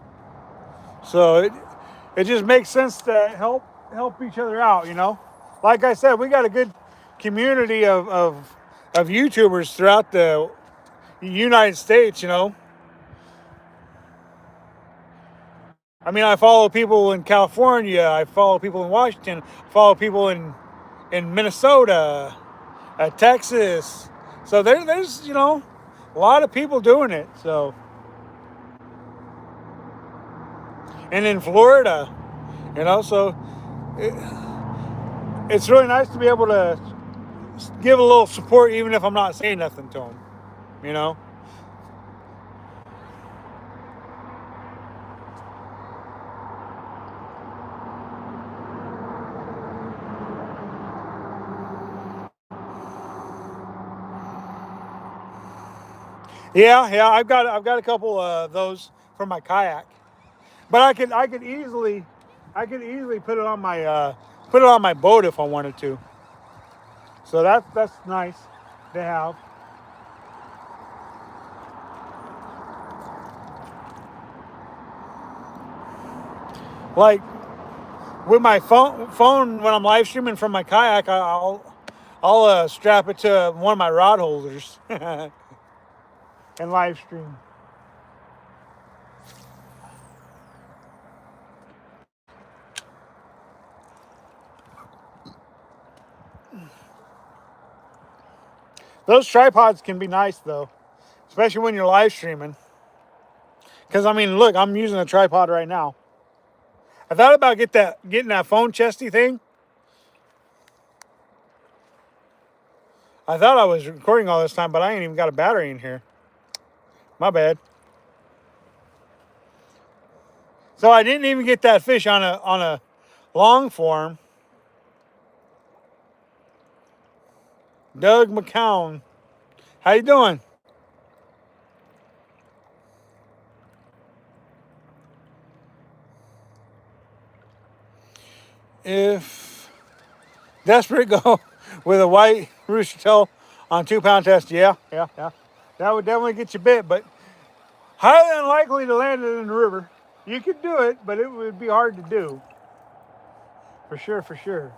So it just makes sense to help each other out, you know. Like I said, we got a good community of YouTubers throughout the United States, you know. I mean, I follow people in California, I follow people in Washington, I follow people in Minnesota, Texas. So there's a lot of people doing it. So and in Florida, so it, it's really nice to be able to give a little support, even if I'm not saying nothing to them. You know. Yeah, I've got a couple of those for my kayak, but I could easily put it on my boat if I wanted to. So that's nice to have. Like with my phone when I'm live streaming from my kayak, I'll strap it to one of my rod holders and live stream. Those tripods can be nice though, especially when you're live streaming. Because I mean, look, I'm using a tripod right now. I thought about getting that phone chesty thing. I thought I was recording all this time, but I ain't even got a battery in here. My bad. So I didn't even get that fish on a long form. Doug McCown, how you doing? If desperate, go with a white rooster tail on 2 pound test. Yeah. That would definitely get you bit, but highly unlikely to land it in the river. You could do it, but it would be hard to do. For sure, for sure.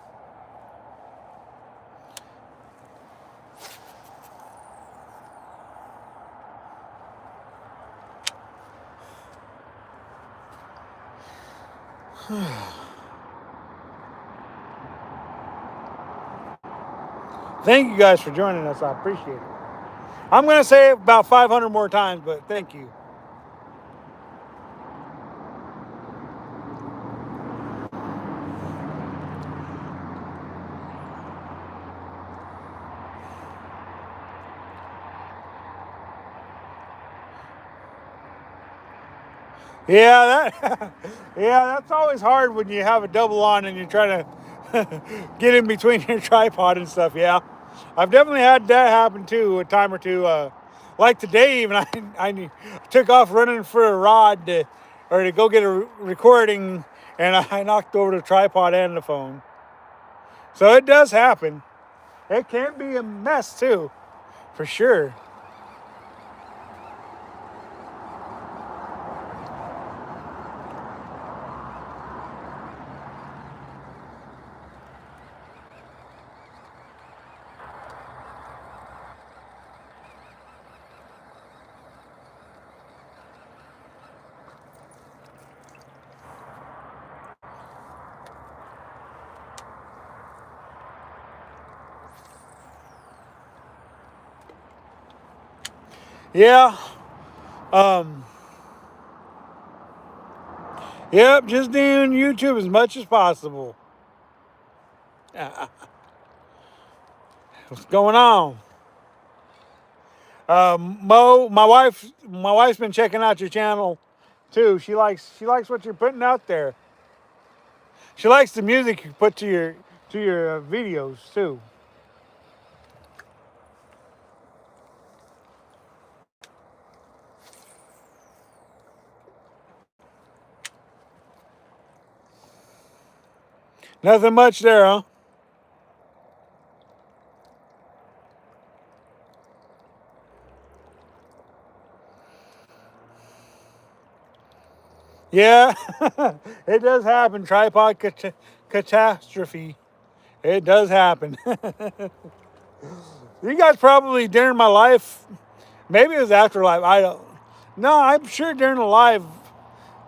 Thank you guys for joining us. I appreciate it. I'm going to say it about 500 more times, but thank you. Yeah, that yeah, that's always hard when you have a double on and you're trying to get in between your tripod and stuff. Yeah, I've definitely had that happen too, a time or two. Like today, even I took off running for a rod to go get a recording, and I knocked over the tripod and the phone. So it does happen. It can be a mess too, for sure. Yeah. Um. Yep. Just doing YouTube as much as possible. What's going on? Mo, my wife's been checking out your channel too. She likes what you're putting out there. She likes the music you put to your videos too. Nothing much there, huh? Yeah, it does happen. Tripod catastrophe. It does happen. You guys probably during my life, maybe it was afterlife. I don't. No, I'm sure during the live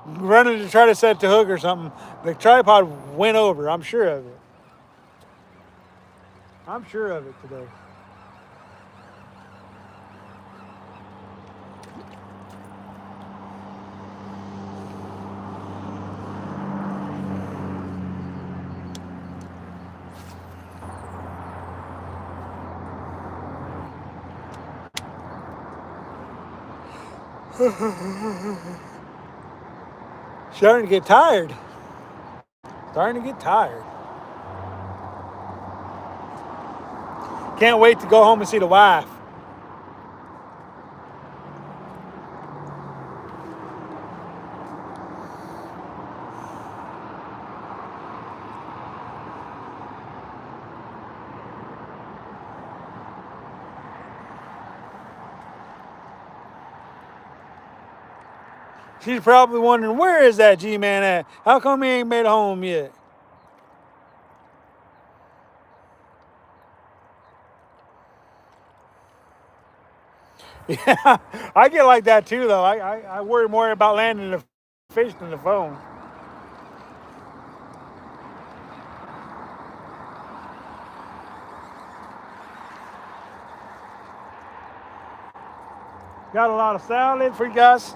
running to try to set the hook or something, the tripod went over. I'm sure of it. I'm sure of it today. Starting to get tired. Starting to get tired. Can't wait to go home and see the wife. She's probably wondering, where is that G-Man at? How come he ain't made it home yet? Yeah, I get like that too, though. I worry more about landing the fish than the phone. Got a lot of salad for you guys.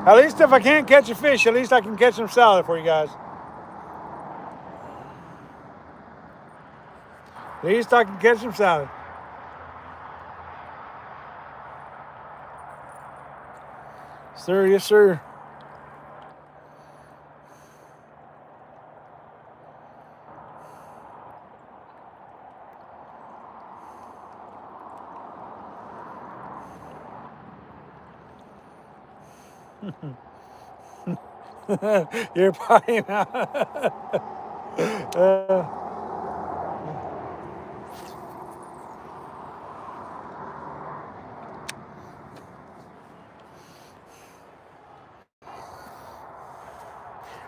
At least if I can't catch a fish, at least I can catch some salad for you guys. At least I can catch some salad. Sir, yes, sir. You're probably not.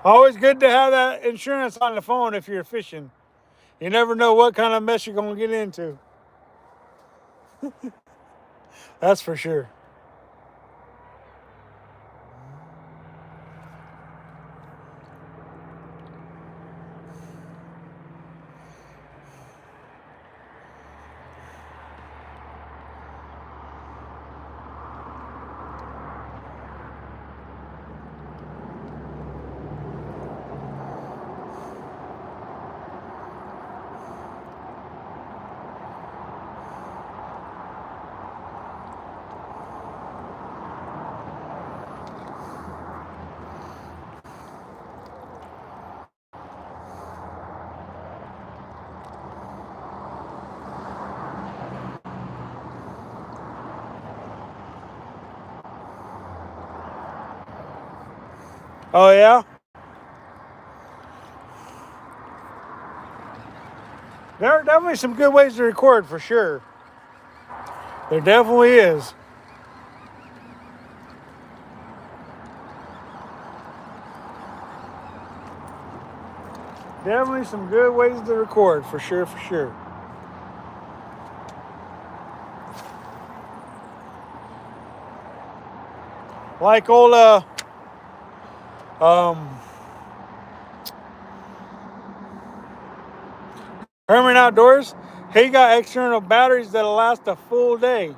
Always good to have that insurance on the phone if you're fishing. You never know what kind of mess you're going to get into. That's for sure. Oh, yeah? There are definitely some good ways to record for sure. There definitely is. Definitely some good ways to record for sure, for sure. Like old um Herman Outdoors, he got external batteries that'll last a full day.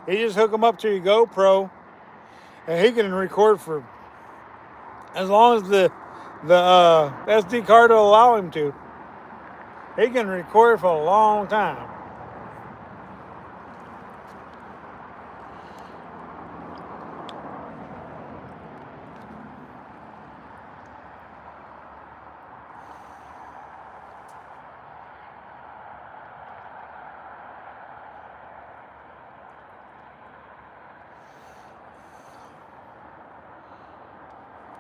You just hook them up to your GoPro, and he can record for as long as the SD card will allow him to. He can record for a long time.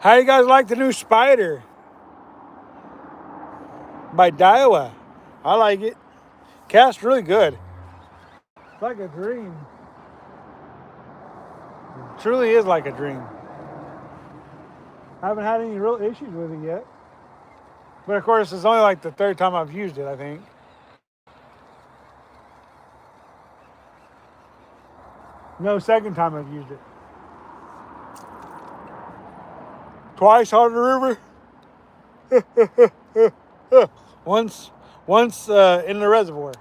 How do you guys like the new Spider by Daiwa? I like it. Casts really good. It's like a dream. It truly is like a dream. I haven't had any real issues with it yet. But of course, it's only like the third time I've used it, I think. No, second time I've used it. Twice on the river. once in the reservoir.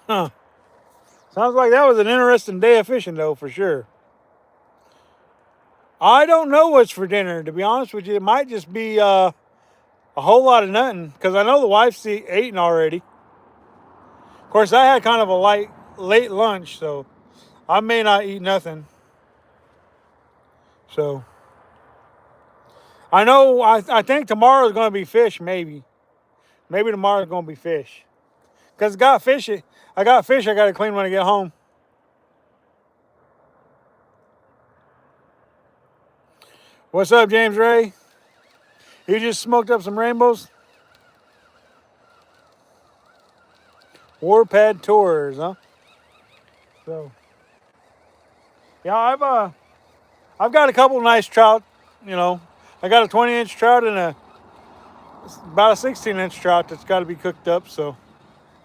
Huh. Sounds like that was an interesting day of fishing, though, for sure. I don't know what's for dinner, to be honest with you. It might just be a whole lot of nothing, because I know the wife's eating already. Of course, I had kind of a late lunch, so I may not eat nothing. So I know I think tomorrow's going to be fish, maybe. Maybe tomorrow's going to be fish. Because I got fish I got to clean when I get home. What's up, James Ray? You just smoked up some rainbows? Warpad Tours, huh? So, yeah, I've got a couple nice trout, you know. I got a 20-inch trout and about a 16-inch trout that's got to be cooked up, so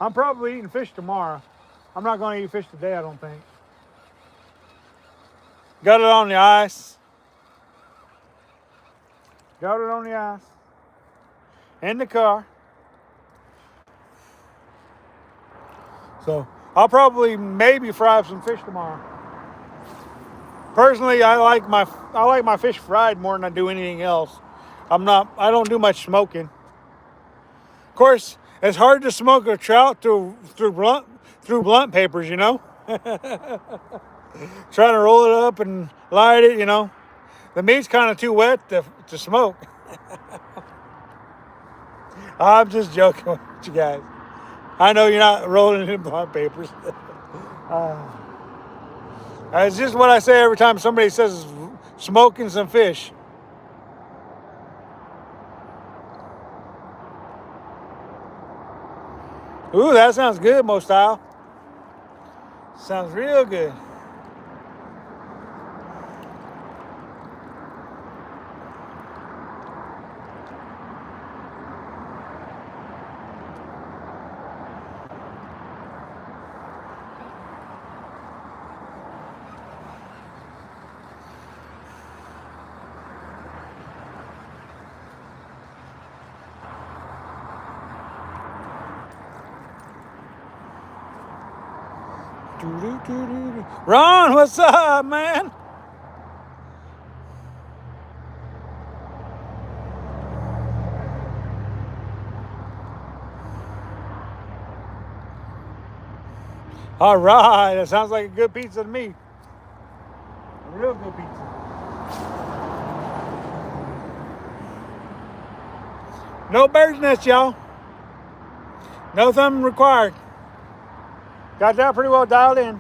I'm probably eating fish tomorrow. I'm not going to eat fish today, I don't think. Got it on the ice. Got it on the ice. In the car. So I'll probably maybe fry up some fish tomorrow. Personally, I like my fish fried more than I do anything else. I don't do much smoking. Of course, it's hard to smoke a trout through blunt papers, you know. Trying to roll it up and light it, you know. The meat's kind of too wet to smoke. I'm just joking with you guys. I know you're not rolling it in blunt papers. It's just what I say every time somebody says smoking some fish. Ooh, that sounds good, Mo Style. Sounds real good. Ron, what's up, man? All right, that sounds like a good pizza to me. A real good pizza. No bird's nest, y'all. No thumb required. Got that pretty well dialed in.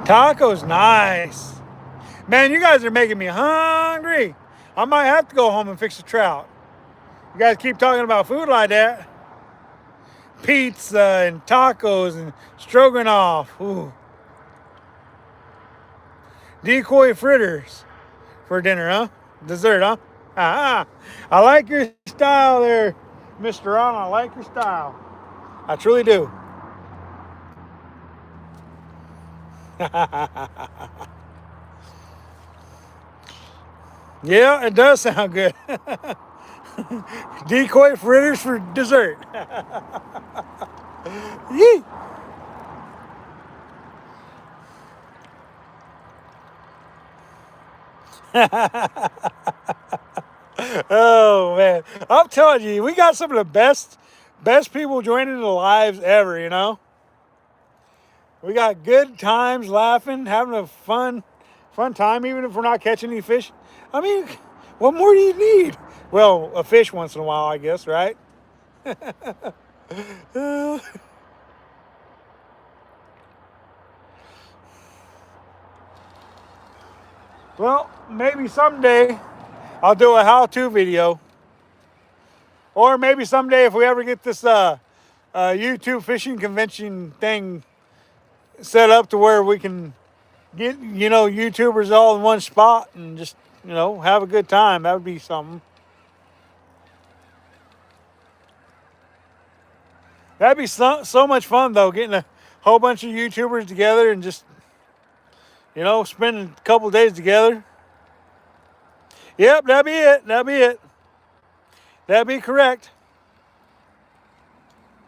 Tacos, nice. Man, you guys are making me hungry. I might have to go home and fix a trout. You guys keep talking about food like that. Pizza and tacos and stroganoff. Ooh. Decoy fritters for dinner, huh? Dessert, huh? Ah, I like your style there, Mr. Ron. I like your style. I truly do. Yeah, it does sound good. Decoy fritters for dessert. Yee. Oh man, I'm telling you, we got some of the best people joining the lives ever. You know, we got good times, laughing, having a fun time, even if we're not catching any fish. I mean, what more do you need? Well, a fish once in a while, I guess, right? Uh, well, maybe someday I'll do a how-to video, or maybe someday if we ever get this YouTube fishing convention thing set up to where we can get YouTubers all in one spot and just have a good time. That would be something. That'd be so much fun though, getting a whole bunch of YouTubers together and just spending a couple days together. Yep, that'd be it. That'd be it. That'd be correct.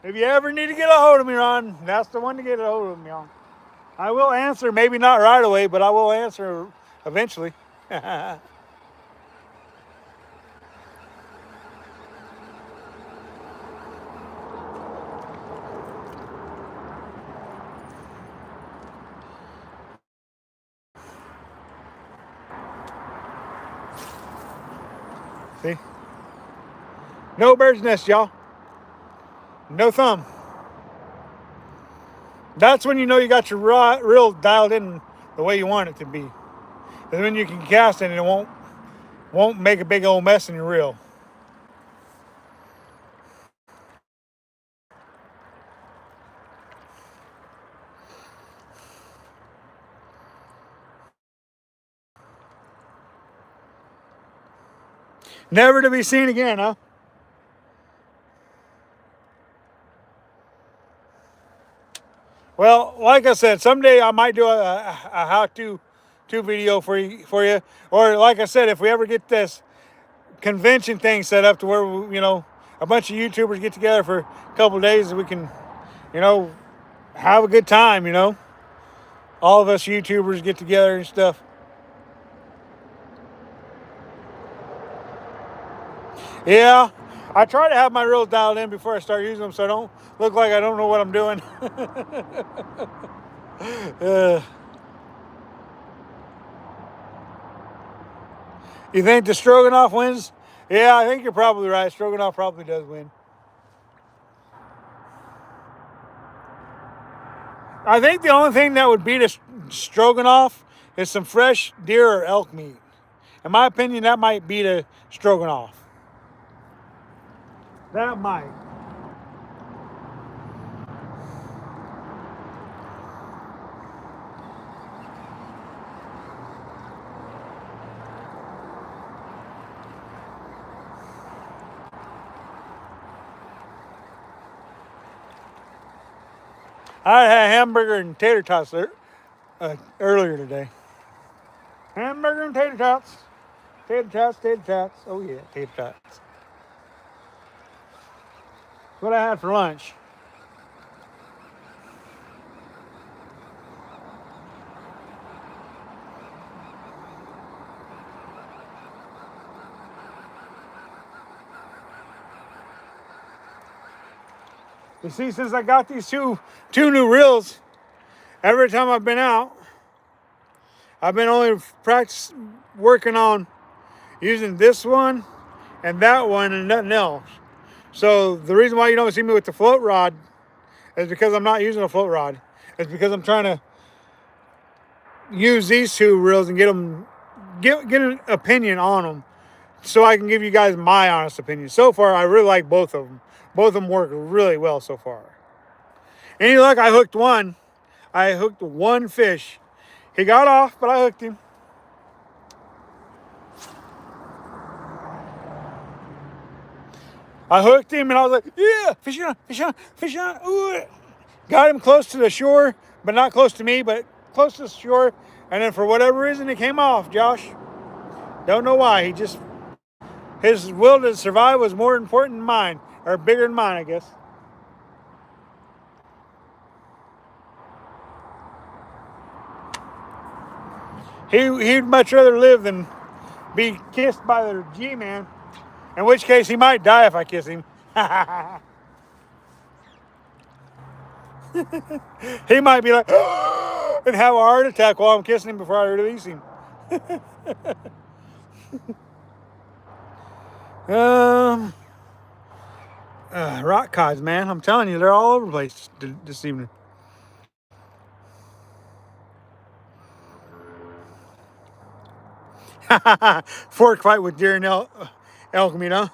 If you ever need to get a hold of me, Ron, that's the one to get a hold of me on. I will answer, maybe not right away, but I will answer eventually. See? No bird's nest, y'all. No thumb. That's when you know you got your reel dialed in the way you want it to be. And then you can cast it and it won't make a big old mess in your reel. Never to be seen again, huh? Well, like I said, someday I might do a how-to video for you. Or like I said, if we ever get this convention thing set up to where a bunch of YouTubers get together for a couple of days, and we can have a good time. All of us YouTubers get together and stuff. Yeah, I try to have my reels dialed in before I start using them, so I don't look like I don't know what I'm doing. You think the Stroganoff wins? Yeah, I think you're probably right. Stroganoff probably does win. I think the only thing that would beat a Stroganoff is some fresh deer or elk meat. In my opinion, that might beat a Stroganoff. That might. I had a hamburger and tater tots earlier today. Hamburger and tater tots. Tater tots, tater tots. Oh yeah, tater tots. what I had for lunch. You see, since I got these two new reels, every time I've been out, I've been only working on using this one and that one and nothing else. So the reason why you don't see me with the float rod is because I'm not using a float rod. It's because I'm trying to use these two reels and get an opinion on them, so I can give you guys my honest opinion. So far, I really like both of them. Both of them work really well so far. Any luck, I hooked one. I hooked one fish. He got off, but I hooked him. I hooked him and I was like, yeah, fish on, fish on, fish on. Ooh. Got him close to the shore, but not close to me, but close to the shore. And then for whatever reason, it came off, Josh. Don't know why. His will to survive was more important than mine, or bigger than mine, I guess. He'd much rather live than be kissed by the G-man, in which case he might die if I kiss him. He might be like, and have a heart attack while I'm kissing him before I release him. Rock cods, man. I'm telling you, they're all over the place this evening. Fork fight with deer and elk meat, huh?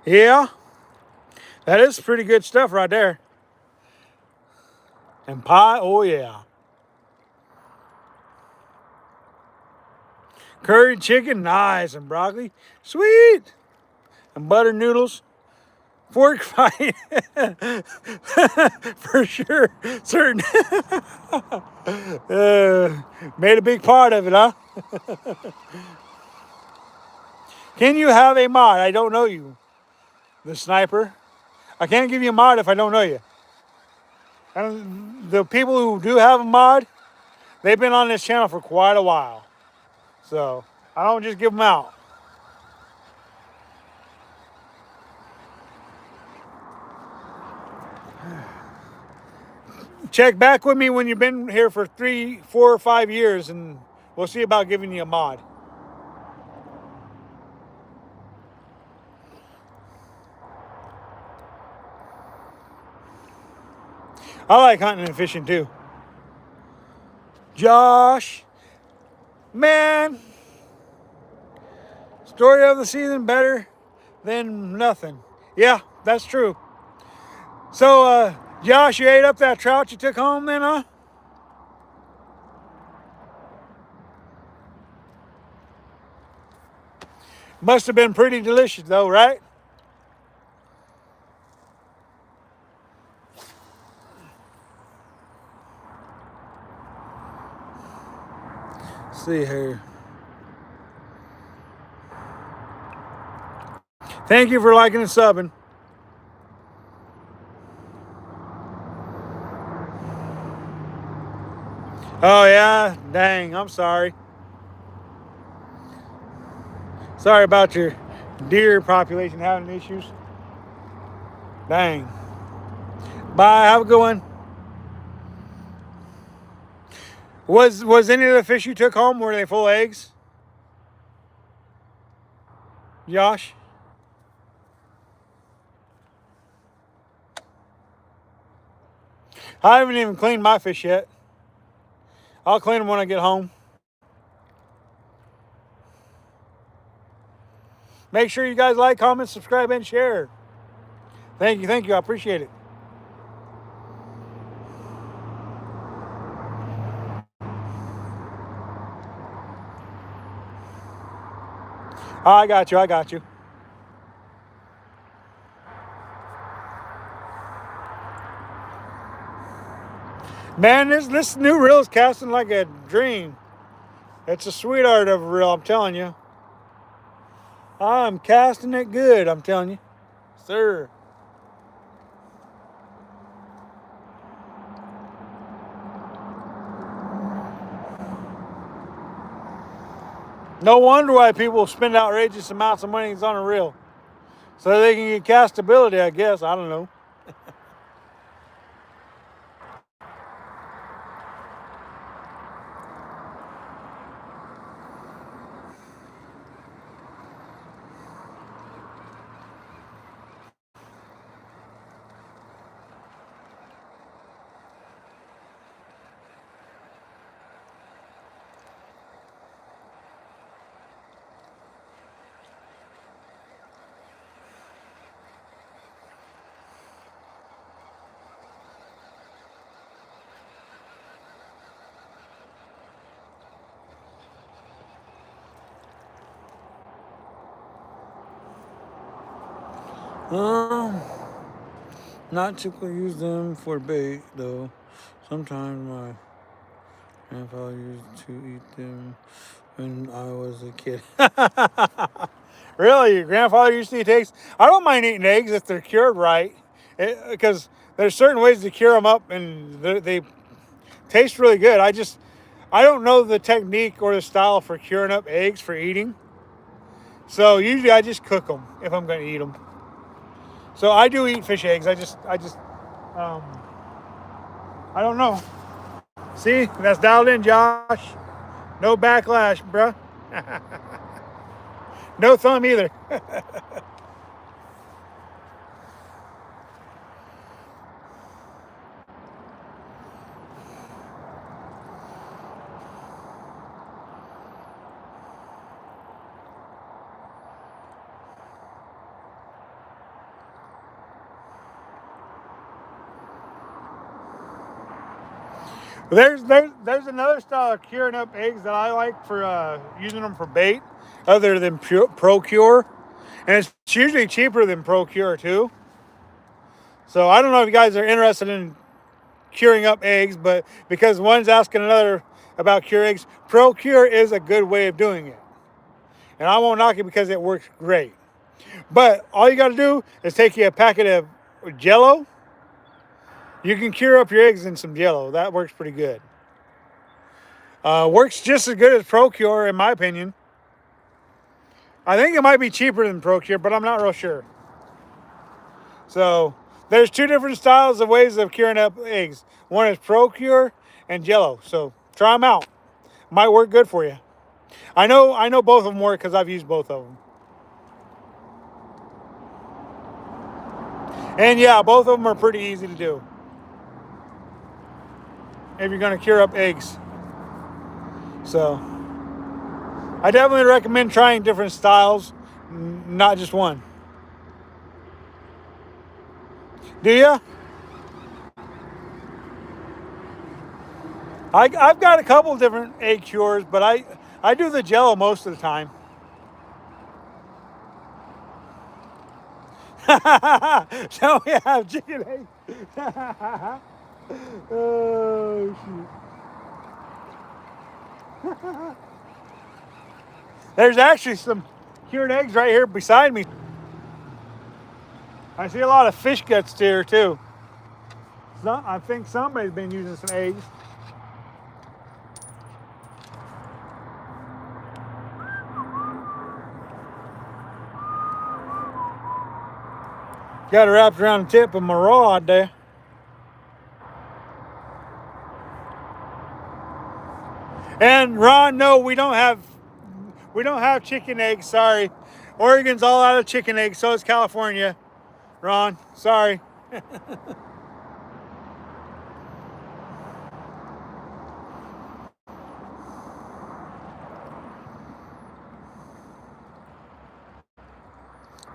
Yeah, that is pretty good stuff right there. And pie, oh yeah. Curried chicken, nice. And broccoli, sweet. And butter noodles. Fork fight. For sure. Certain. Made a big part of it, huh? Can you have a mod? I don't know you. The sniper. I can't give you a mod if I don't know you. And the people who do have a mod, they've been on this channel for quite a while. So I don't just give them out. Check back with me when you've been here for 3, 4, or 5 years, and we'll see about giving you a mod. I like hunting and fishing too. Josh, man, story of the season better than nothing. Yeah, that's true. So, Josh, you ate up that trout you took home then, huh? Must have been pretty delicious though, right? Let's see here. Thank you for liking and subbing. Oh yeah, dang, I'm sorry. Sorry about your deer population having issues. Dang. Bye, have a good one. Was any of the fish you took home, were they full of eggs? Josh? I haven't even cleaned my fish yet. I'll clean them when I get home. Make sure you guys like, comment, subscribe, and share. Thank you. I appreciate it. I got you. Man, this new reel is casting like a dream. It's a sweetheart of a reel, I'm telling you. I'm casting it good, I'm telling you. Sir. No wonder why people spend outrageous amounts of money on a reel. So they can get castability, I guess. I don't know. Um, Not typically use them for bait, though. Sometimes my grandfather used to eat them when I was a kid. Really? Your grandfather used to eat eggs? I don't mind eating eggs if they're cured right. Because there's certain ways to cure them up and they taste really good. I don't know the technique or the style for curing up eggs for eating. So usually I just cook them if I'm going to eat them. So I do eat fish eggs. Um, I don't know. See, that's dialed in, Josh. No backlash, bruh. No thumb either. There's another style of curing up eggs that I like for using them for bait, other than Procure, and it's usually cheaper than Procure too. So I don't know if you guys are interested in curing up eggs, but because one's asking another about cure eggs, Procure is a good way of doing it, and I won't knock it because it works great. But all you got to do is take you a packet of Jello. You can cure up your eggs in some Jello. That works pretty good. Works just as good as Procure, in my opinion. I think it might be cheaper than Procure, but I'm not real sure. So there's two different styles of ways of curing up eggs. One is Procure and Jello. So try them out. Might work good for you. I know both of them work because I've used both of them. And yeah, both of them are pretty easy to do if you're going to cure up eggs. So I definitely recommend trying different styles, not just one. Do you? I've got a couple different egg cures, but I do the Jello most of the time. So we have chicken eggs. Oh shoot! There's actually some cured eggs right here beside me. I see a lot of fish guts here too. I think somebody's been using some eggs. Got it wrapped around the tip of my rod there. And Ron, no, we don't have chicken eggs. Sorry, Oregon's all out of chicken eggs. So is California. Ron, sorry.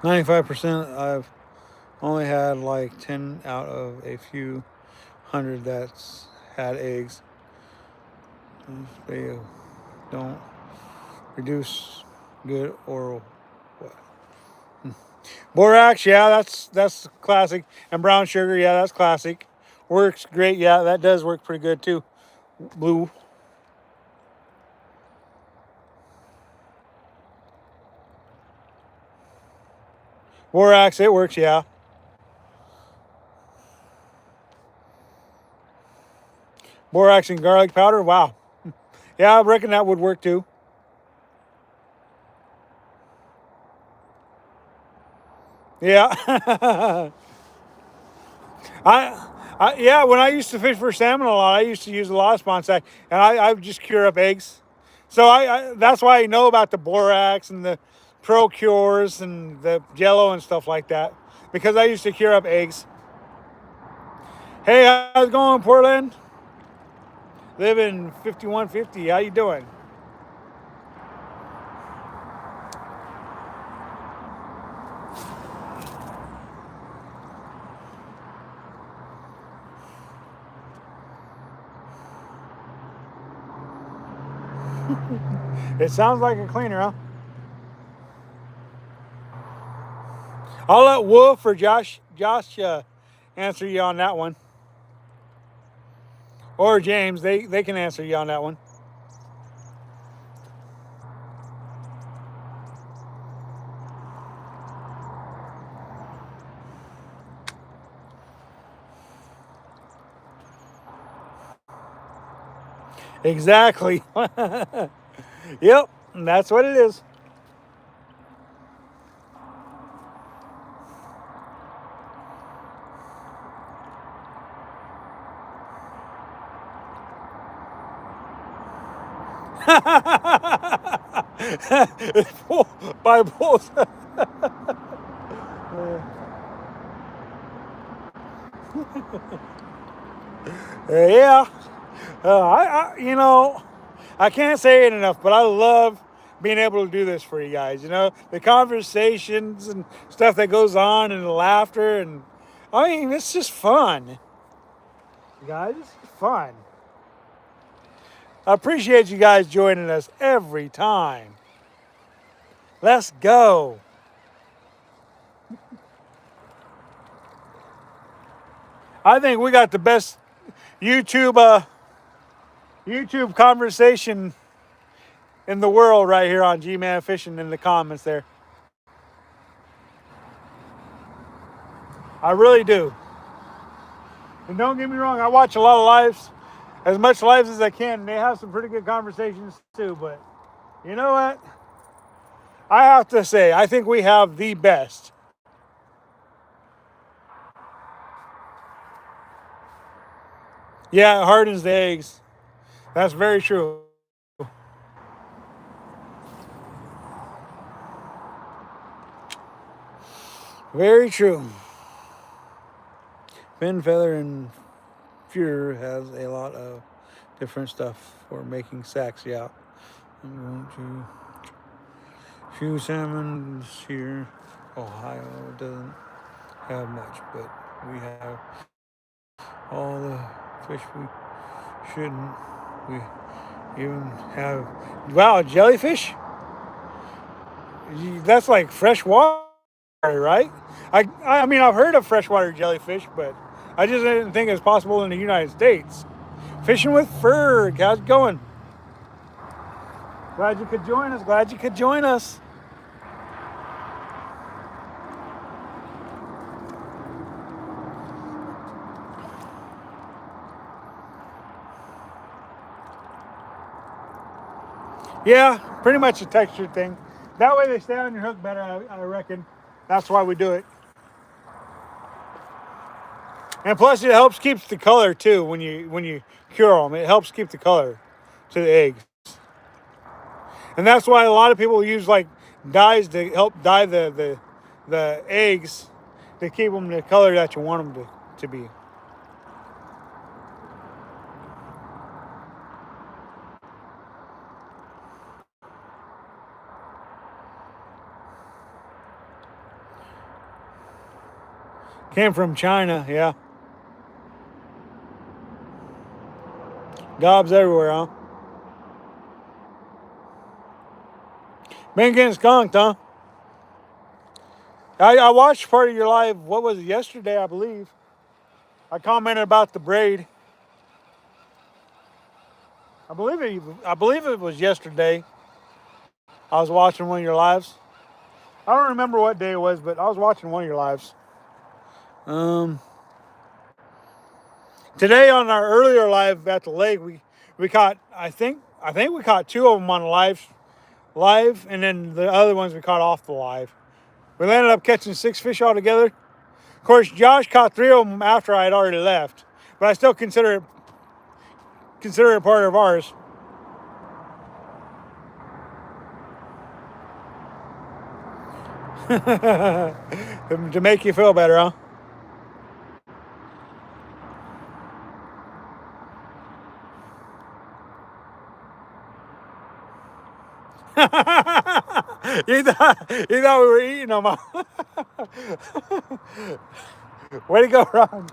95%. I've only had like 10 out of a few hundred that's had eggs. They don't reduce good or what? Borax, yeah, that's classic. And brown sugar, yeah, that's classic. Works great, yeah, that does work pretty good too. Blue. Borax, it works, yeah. Borax and garlic powder, wow. Yeah, I reckon that would work too. Yeah. Yeah, when I used to fish for salmon a lot, I used to use a lot of spawn sack, and I would just cure up eggs. So that's why I know about the borax and the pro cures and the jello and stuff like that, because I used to cure up eggs. Hey, how's it going, Portland? Living 5150. How you doing? It sounds like a cleaner, huh? I'll let Wolf or Josh answer you on that one, or James. They can answer you on that one. Exactly. Yep, that's what it is. By both. Yeah. I can't say it enough, but I love being able to do this for you guys. The conversations and stuff that goes on, and the laughter, and I mean, it's just fun, guys. It's fun. I appreciate you guys joining us every time. Let's go. I think we got the best YouTube conversation in the world right here on G-Man Fishing in the comments there. I really do. And don't get me wrong, I watch a lot of lives, as much lives as I can. They have some pretty good conversations too, but you know what? I have to say, I think we have the best. Yeah, it hardens the eggs. That's very true. Very true. Fin feather and Fuhrer has a lot of different stuff for making sacks. Yeah. I'm going to few salmon here. Ohio doesn't have much, but we have all the fish we shouldn't. We even have, wow, jellyfish. That's like fresh water, right? I mean, I've heard of freshwater jellyfish, but I just didn't think it was possible in the United States. Fishing with Ferg, how's it going? Glad you could join us. Glad you could join us. Yeah, pretty much a texture thing. That way they stay on your hook better, I reckon. That's why we do it. And plus, it helps keep the color too when you cure them. It helps keep the color to the eggs, and that's why a lot of people use like dyes to help dye the eggs to keep them the color that you want them to be. Came from China, yeah. Gobs everywhere, huh? Been getting skunked, huh? I watched part of your live. What was it, yesterday? I believe. I commented about the braid. I believe it was yesterday. I was watching one of your lives. I don't remember what day it was, but I was watching one of your lives. Today on our earlier live at the lake, we caught I think we caught 2 of them on live, and then the other ones we caught off the live. We ended up catching 6 fish altogether. Of course, Josh caught 3 of them after I had already left, but I still consider it part of ours. To make you feel better, huh? You thought we were eating them, huh? Way to go, Ron.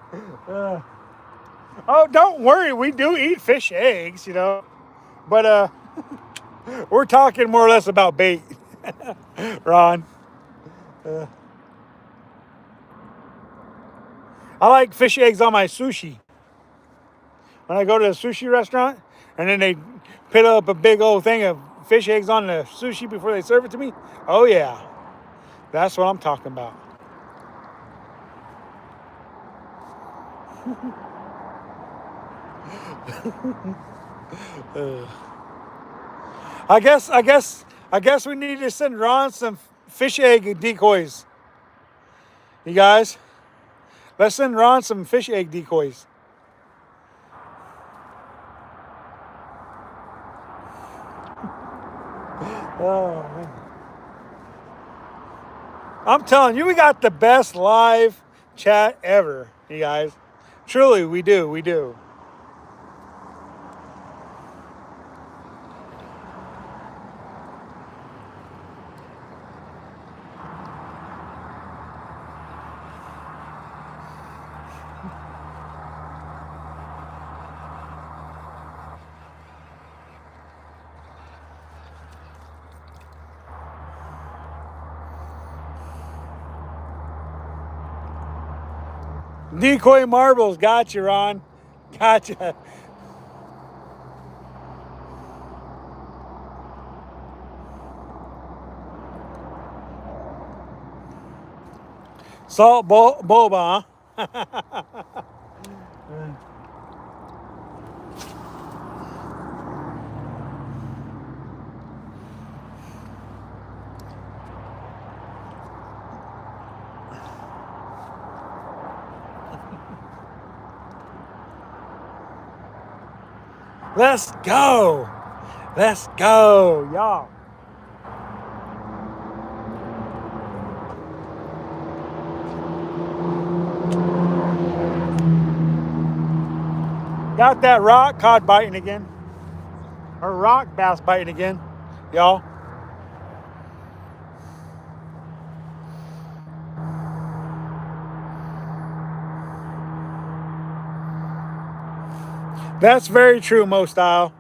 Oh, don't worry. We do eat fish eggs, you know. But we're talking more or less about bait, Ron. I like fish eggs on my sushi. When I go to a sushi restaurant and then they put up a big old thing of fish eggs on the sushi before they serve it to me, oh yeah, that's what I'm talking about. I guess we need to send Ron some fish egg decoys. You guys, let's send Ron some fish egg decoys. Oh man. I'm telling you, we got the best live chat ever, you guys. Truly, we do. We do. Decoy marbles, got you, Ron. Gotcha. Salt boba, huh? Let's go. Let's go, y'all. Got that rock cod biting again. Or rock bass biting again, y'all. That's very true, Mo Style.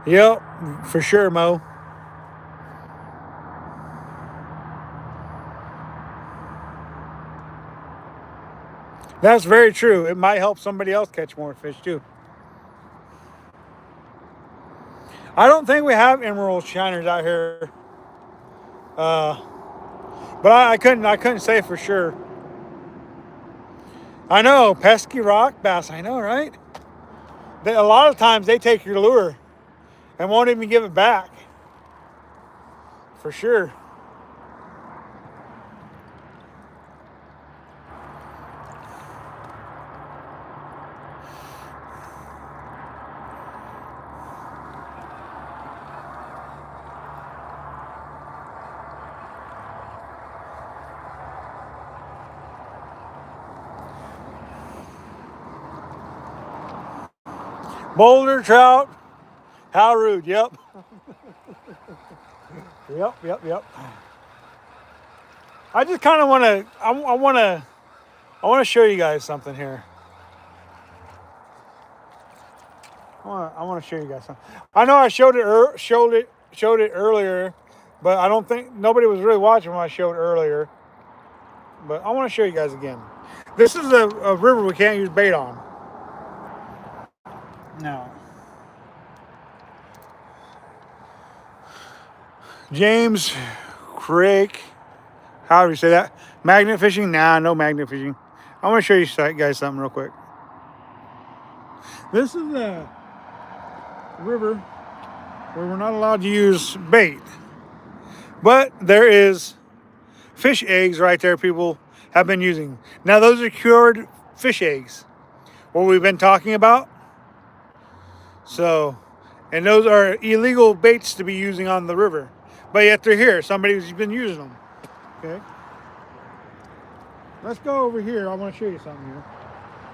Yep, for sure, Mo. That's very true. It might help somebody else catch more fish too. I don't think we have emerald shiners out here, but I couldn't say for sure. I know pesky rock bass. I know, right? A lot of times they take your lure and won't even give it back. For sure. Boulder trout. How rude. Yep. Yep. I just kind of want to. I want to show you guys something here. I want to show you guys something. I know I showed it earlier, but I don't think nobody was really watching when I showed earlier. But I want to show you guys again. This is a river we can't use bait on. No. James Crake, however you say that. Magnet fishing? Nah, no magnet fishing. I want to show you guys something real quick. This is a river where we're not allowed to use bait. But there is fish eggs right there people have been using. Now those are cured fish eggs, what we've been talking about. So, and those are illegal baits to be using on the river. But yet they're here. Somebody's been using them. Okay. Let's go over here. I want to show you something here.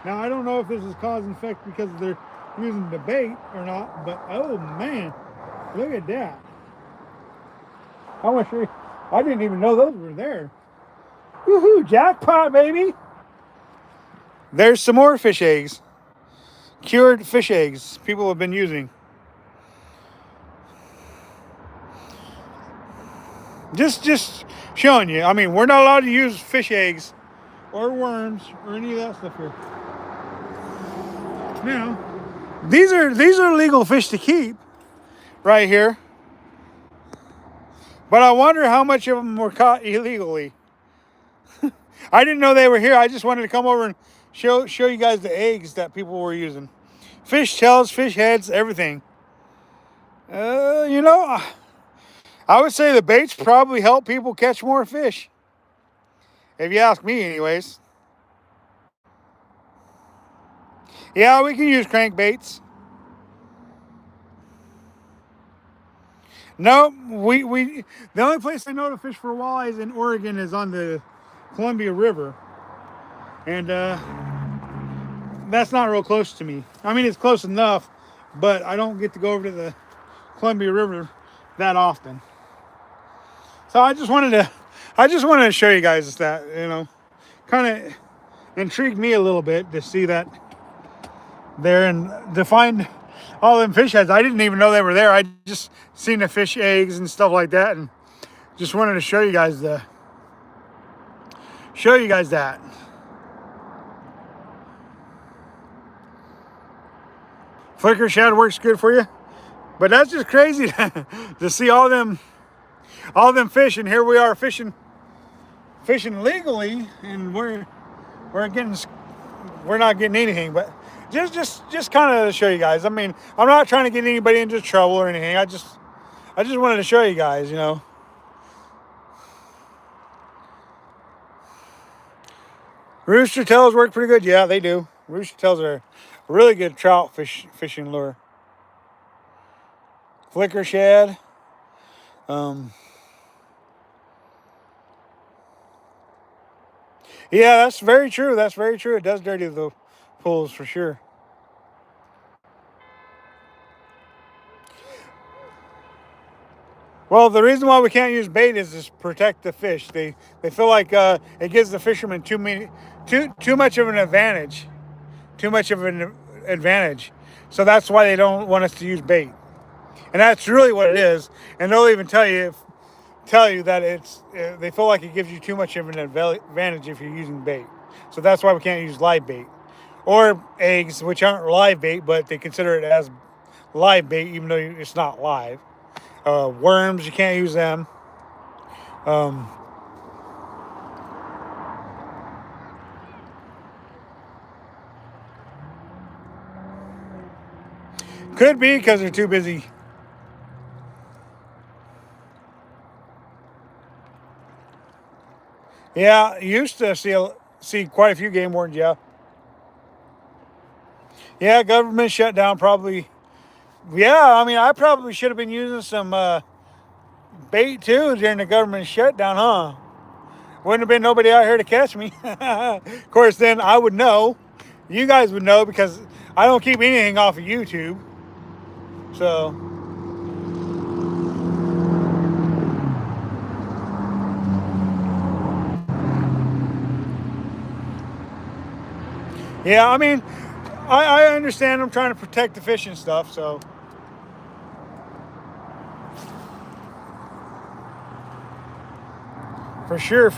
Now I don't know if this is cause and effect because they're using the bait or not, but oh man, look at that. I want to show you. I didn't even know those were there. Woohoo, jackpot, baby. There's some more fish eggs. Cured fish eggs people have been using. Just showing you. I mean, we're not allowed to use fish eggs or worms or any of that stuff here. Now, these are legal fish to keep right here. But I wonder how much of them were caught illegally. I didn't know they were here. I just wanted to come over and show you guys the eggs that people were using. Fish tails, fish heads, everything. You know, I would say the baits probably help people catch more fish. If you ask me anyways. Yeah, we can use crankbaits. No, we the only place I know to fish for walleyes in Oregon is on the Columbia River. And that's not real close to me. I mean, it's close enough, but I don't get to go over to the Columbia River that often. So I just wanted to show you guys that, you know, kind of intrigued me a little bit to see that there and to find all them fish heads. I didn't even know they were there. I just seen the fish eggs and stuff like that, and just wanted to show you guys that. Flicker shad works good for you, but that's just crazy to see all them fish, and here we are fishing legally, and we're not getting anything. But just kind of to show you guys. I mean, I'm not trying to get anybody into trouble or anything. I just wanted to show you guys, you know. Rooster tails work pretty good. Yeah, they do. Rooster tails are a really good trout fishing lure. Flicker shad. Yeah, that's very true. That's very true. It does dirty the pools for sure. Well, the reason why we can't use bait is to protect the fish. They feel like it gives the fishermen too much of an advantage. Too much of an advantage. So that's why they don't want us to use bait. And that's really what it is. And they'll even tell you that they feel like it gives you too much of an advantage if you're using bait. So that's why we can't use live bait. Or eggs, which aren't live bait, but they consider it as live bait even though it's not live. Worms, you can't use them. Could be because they're too busy. Yeah, used to see quite a few game wardens, yeah. Yeah, government shutdown probably. Yeah, I mean, I probably should have been using some bait too during the government shutdown, huh? Wouldn't have been nobody out here to catch me. Of course, then I would know. You guys would know because I don't keep anything off of YouTube. So. Yeah, I mean, I understand I'm trying to protect the fish and stuff, so. For sure.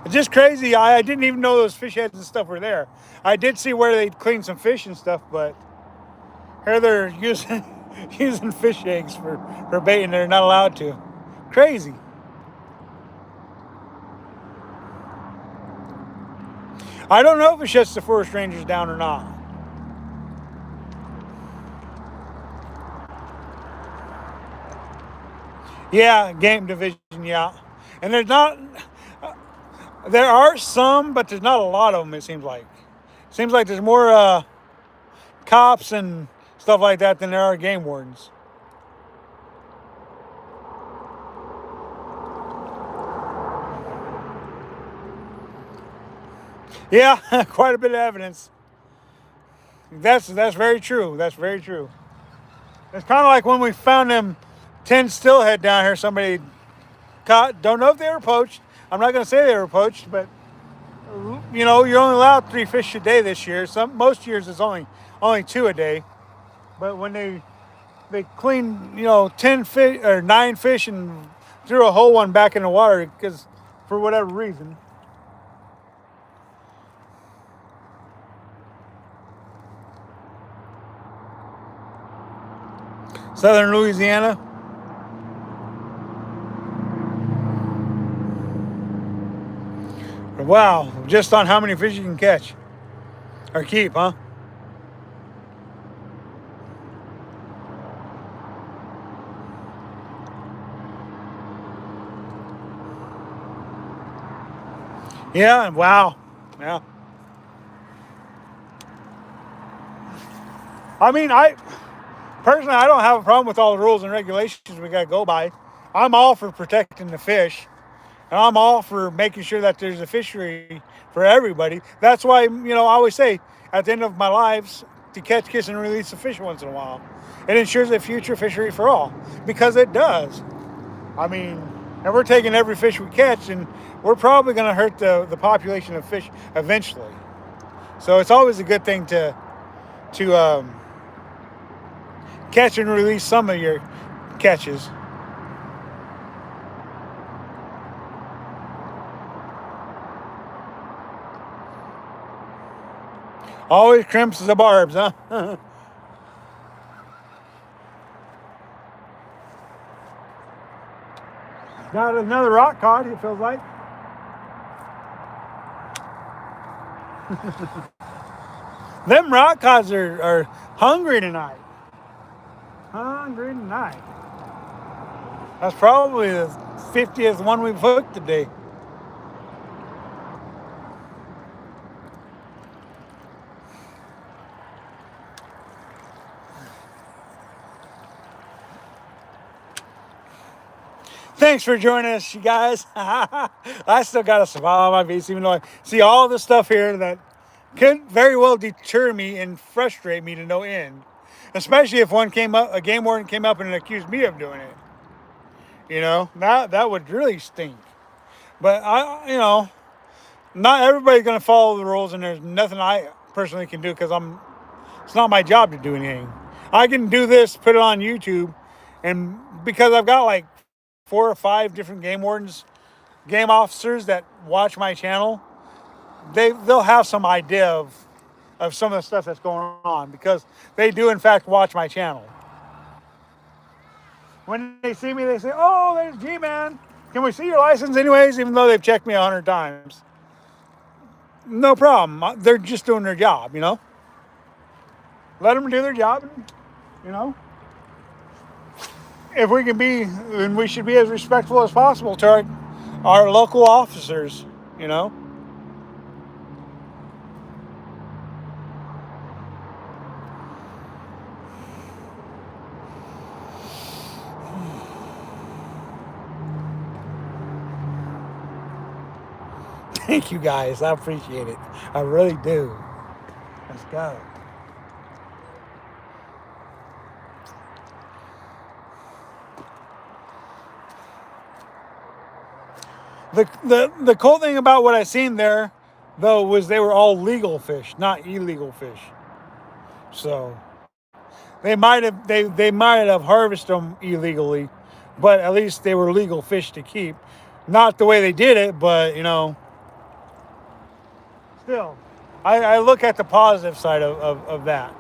It's just crazy. I didn't even know those fish heads and stuff were there. I did see where they'd clean some fish and stuff, but here they're using fish eggs for bait, and they're not allowed to. Crazy. I don't know if it's just the forest rangers down or not. Yeah, game division, yeah. And there's not, there are some, but there's not a lot of them, it seems like. Seems like there's more cops and stuff like that than there are game wardens. Yeah, quite a bit of evidence. That's very true. That's very true. It's kind of like when we found them 10 steelhead down here. Somebody caught. Don't know if they were poached. I'm not going to say they were poached, but you're only allowed 3 fish a day this year. Most years it's only 2 a day. But when they cleaned 10 fish or 9 fish and threw a whole one back in the water because for whatever reason. Southern Louisiana. Wow, just on how many fish you can catch or keep, huh? Yeah, wow. Yeah. I mean, personally, I don't have a problem with all the rules and regulations we got to go by. I'm all for protecting the fish, and I'm all for making sure that there's a fishery for everybody. That's why, I always say at the end of my lives to catch, kiss, and release the fish once in a while. It ensures a future fishery for all because it does. I mean, and we're taking every fish we catch, and we're probably going to hurt the population of fish eventually. So it's always a good thing to catch and release some of your catches. Always crimps the barbs, huh? Got another rock caught, it feels like. Them rock cods are hungry tonight. Hungry tonight. That's probably the 50th one we've hooked today. Thanks for joining us, you guys. I still got a smile on my face, even though I see all the stuff here that could very well deter me and frustrate me to no end. Especially if a game warden came up and accused me of doing it. That would really stink. But not everybody's gonna follow the rules, and there's nothing I personally can do because it's not my job to do anything. I can do this, put it on YouTube, and because I've got like 4 or 5 different game wardens, game officers that watch my channel, they'll have some idea of some of the stuff that's going on because they do in fact watch my channel. When they see me, they say, "Oh, there's G-Man. Can we see your license anyways?" Even though they've checked me 100 times. No problem. They're just doing their job, Let them do their job, and, if we can be, then we should be as respectful as possible to our local officers. Thank you guys. I appreciate it. I really do. Let's go. The cool thing about what I seen there, though, was they were all legal fish, not illegal fish. So they might have harvested them illegally, but at least they were legal fish to keep. Not the way they did it, but still, I look at the positive side of that.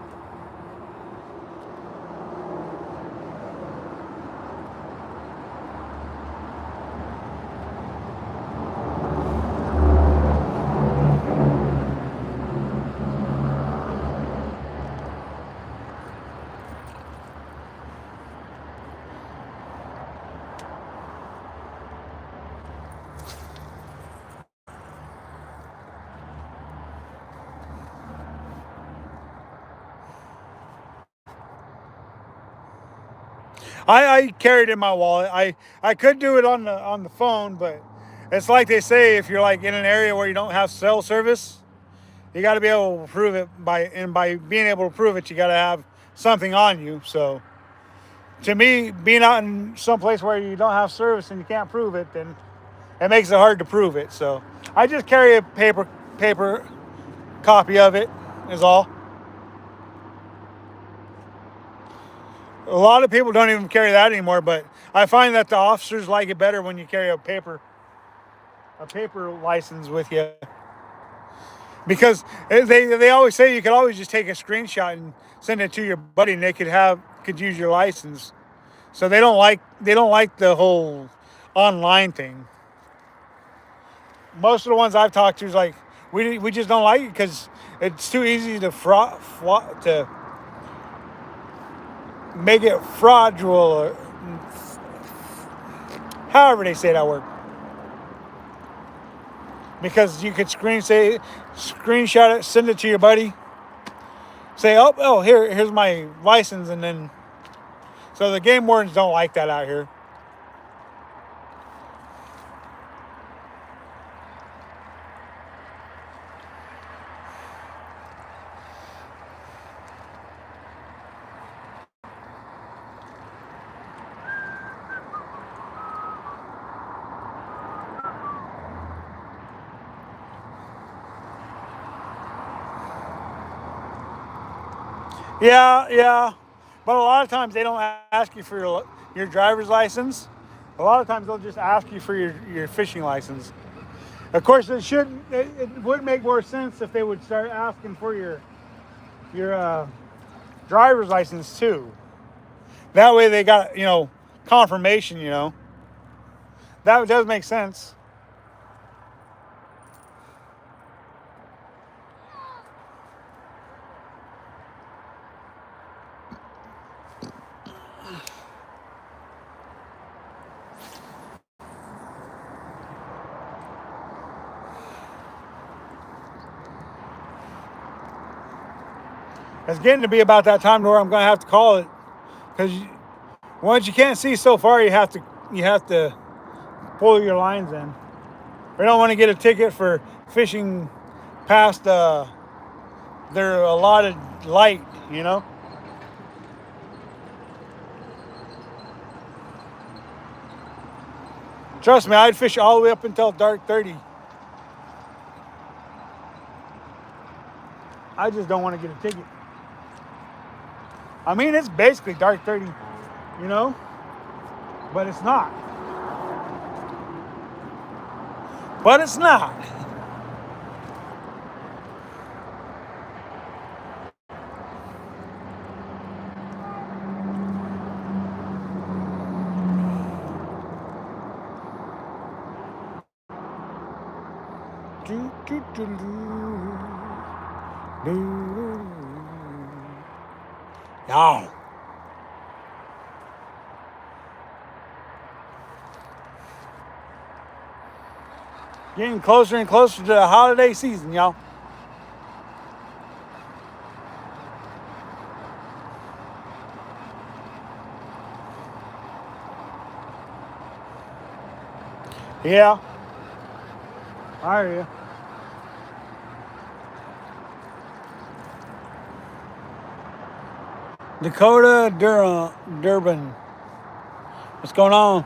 I carry it in my wallet. I could do it on the phone, but it's like they say, if you're like in an area where you don't have cell service, you got to be able to prove it by being able to prove it, you got to have something on you. So to me, being out in some place where you don't have service and you can't prove it, then it makes it hard to prove it. So I just carry a paper copy of it is all. A lot of people don't even carry that anymore, but I find that the officers like it better when you carry a paper license with you, because they always say you could always just take a screenshot and send it to your buddy and they could use your license. So they don't like the whole online thing. Most of the ones I've talked to is like, we just don't like it because it's too easy to to make it fraudulent, or however they say that word. Because you could screenshot it, send it to your buddy, say, oh, here's my license, and then so the game wardens don't like that out here. Yeah, but a lot of times they don't ask you for your driver's license. A lot of times they'll just ask you for your fishing license. Of course, it would make more sense if they would start asking for your driver's license too. That way they got confirmation. That does make sense. It's getting to be about that time to where I'm going to have to call it, because once you can't see so far, you have to pull your lines in. We don't want to get a ticket for fishing past their allotted light. Trust me, I'd fish all the way up until dark 30. I just don't want to get a ticket. I mean, it's basically dark 30, but it's not. But it's not. Y'all. Getting closer and closer to the holiday season, y'all. Yeah. I hear you. Dakota Durbin. What's going on?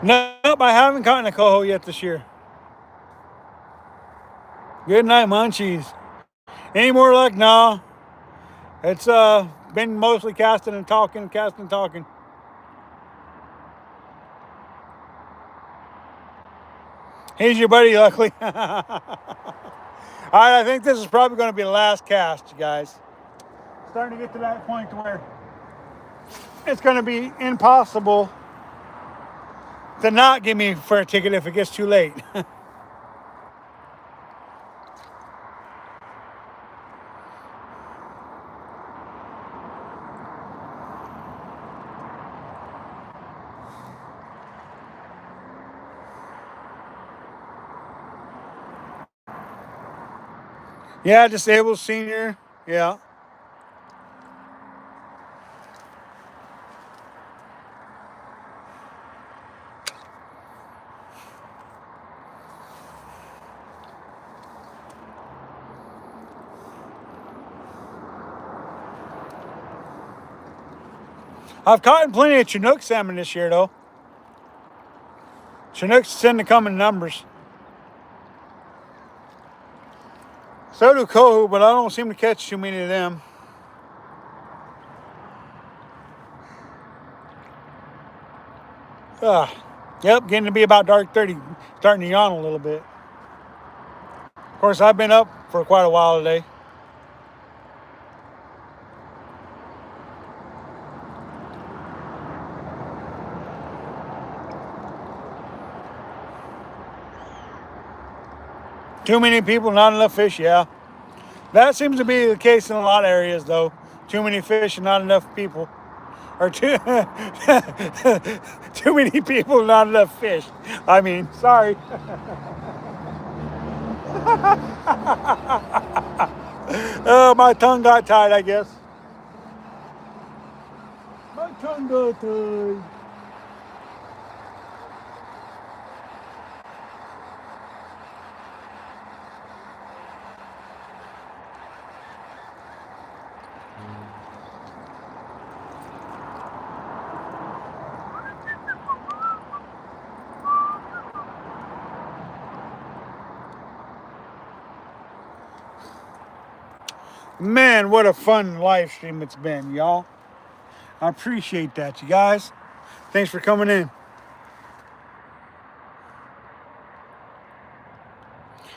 Nope, I haven't caught a coho yet this year. Good night, munchies. Any more luck? No. It's been mostly casting and talking, casting and talking. He's your buddy, luckily. All right, I think this is probably going to be the last cast, you guys. Starting to get to that point where it's going to be impossible to not give me for a ticket if it gets too late. Yeah, disabled senior. Yeah. I've caught plenty of Chinook salmon this year, though. Chinooks tend to come in numbers. So do coho, but I don't seem to catch too many of them. Yep, getting to be about dark 30, starting to yawn a little bit. Of course, I've been up for quite a while today. Too many people, not enough fish, yeah. That seems to be the case in a lot of areas, though. Too many fish and not enough people. Or too, too many people, not enough fish. I mean, sorry. Oh, my tongue got tied, I guess. My tongue got tied. Man, what a fun live stream it's been, y'all. I appreciate that, you guys. Thanks for coming in.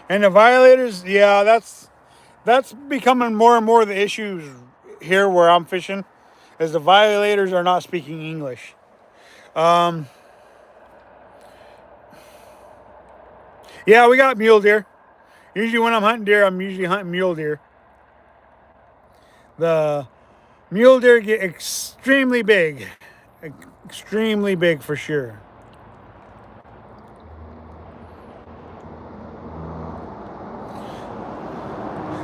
And the violators, yeah, that's becoming more and more the issues here where I'm fishing, is the violators are not speaking English. Yeah, we got mule deer. Usually when I'm hunting deer, I'm usually hunting mule deer. The mule deer get extremely big for sure.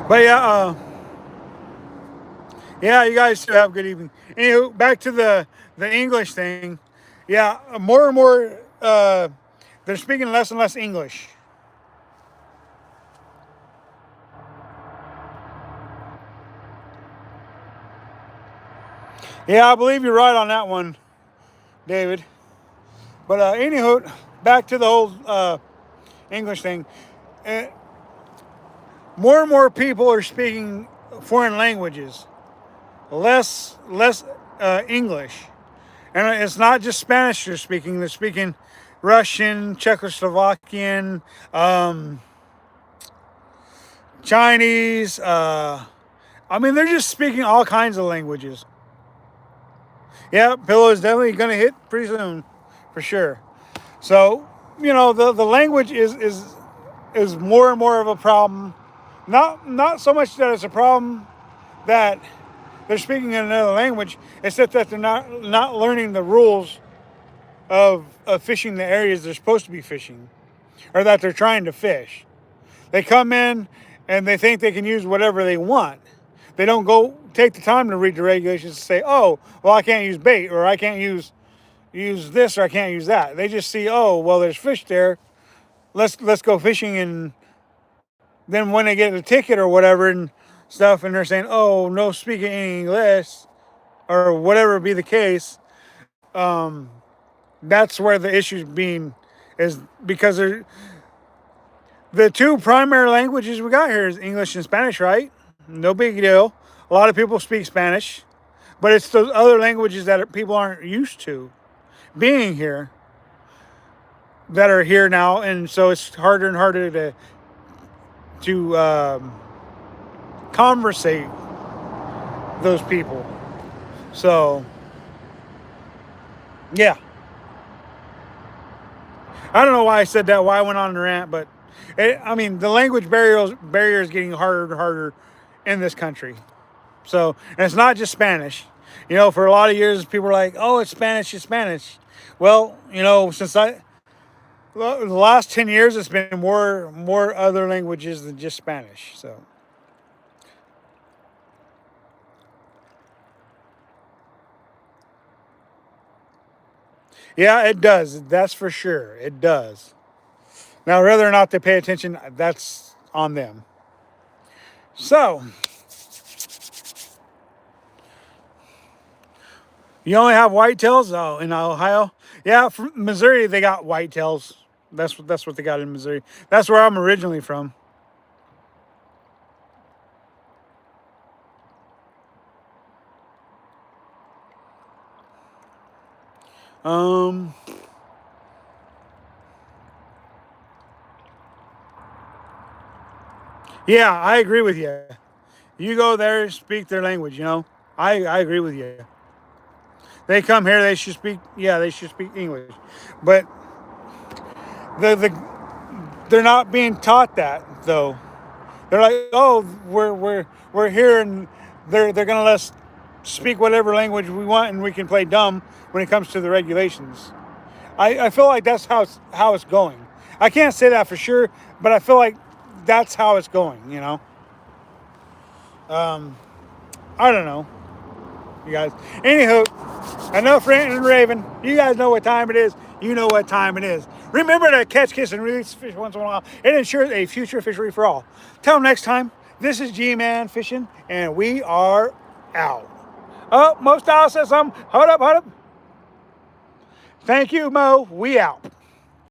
But yeah, you guys still have a good evening. Anywho, back to the English thing. Yeah, more and more, they're speaking less and less English. Yeah, I believe you're right on that one, David. But anywho, back to the whole English thing. Uh, more and more people are speaking foreign languages, less English, and it's not just Spanish they're speaking. They're speaking Russian, Czechoslovakian, Chinese. I mean, they're just speaking all kinds of languages. Yeah, pillow is definitely going to hit pretty soon, for sure. So, you know, the language is more and more of a problem. Not so much that it's a problem that they're speaking in another language. It's that they're not learning the rules of fishing the areas they're supposed to be fishing, or that they're trying to fish. They come in and they think they can use whatever they want. They don't go take the time to read the regulations and say, oh, well, I can't use bait, or I can't use this, or I can't use that. They just see, oh, well, there's fish there. Let's go fishing. And then when they get a ticket or whatever and stuff, and they're saying, oh, no speaking English, or whatever be the case, that's where the issue being is, because the two primary languages we got here is English and Spanish, right? No big deal. A lot of people speak Spanish, but it's those other languages that people aren't used to being here that are here now, and so it's harder and harder to conversate those people. So yeah, I don't know why I said that, why I went on the rant, but I mean, the language barrier is getting harder and harder in this country. So, and it's not just Spanish. You know, for a lot of years, people were like, oh, it's Spanish, it's Spanish. Well, you know, the last 10 years, it's been more other languages than just Spanish. So, yeah, it does. That's for sure. It does. Now, whether or not they pay attention, that's on them. So, You only have whitetails? Oh, in Ohio? Yeah, from Missouri they got whitetails. That's what they got in Missouri. That's where I'm originally from. Um, yeah, I agree with you. You go there, speak their language. I agree with you. They come here, they should speak. Yeah, they should speak English, but the they're not being taught that though. They're like, oh, we're here, and they're gonna let us speak whatever language we want, and we can play dumb when it comes to the regulations. I feel like that's how it's going. I can't say that for sure, but I feel like that's how it's going. I don't know, you guys. Anywho, enough ranting and raving. You guys know what time it is. You know what time it is. Remember to catch, kiss, and release fish once in a while. It ensures a future fishery for all. Till next time, this is G-Man Fishing, and we are out. Oh, Mo Style says something. Hold up, hold up. Thank you, Mo. We out.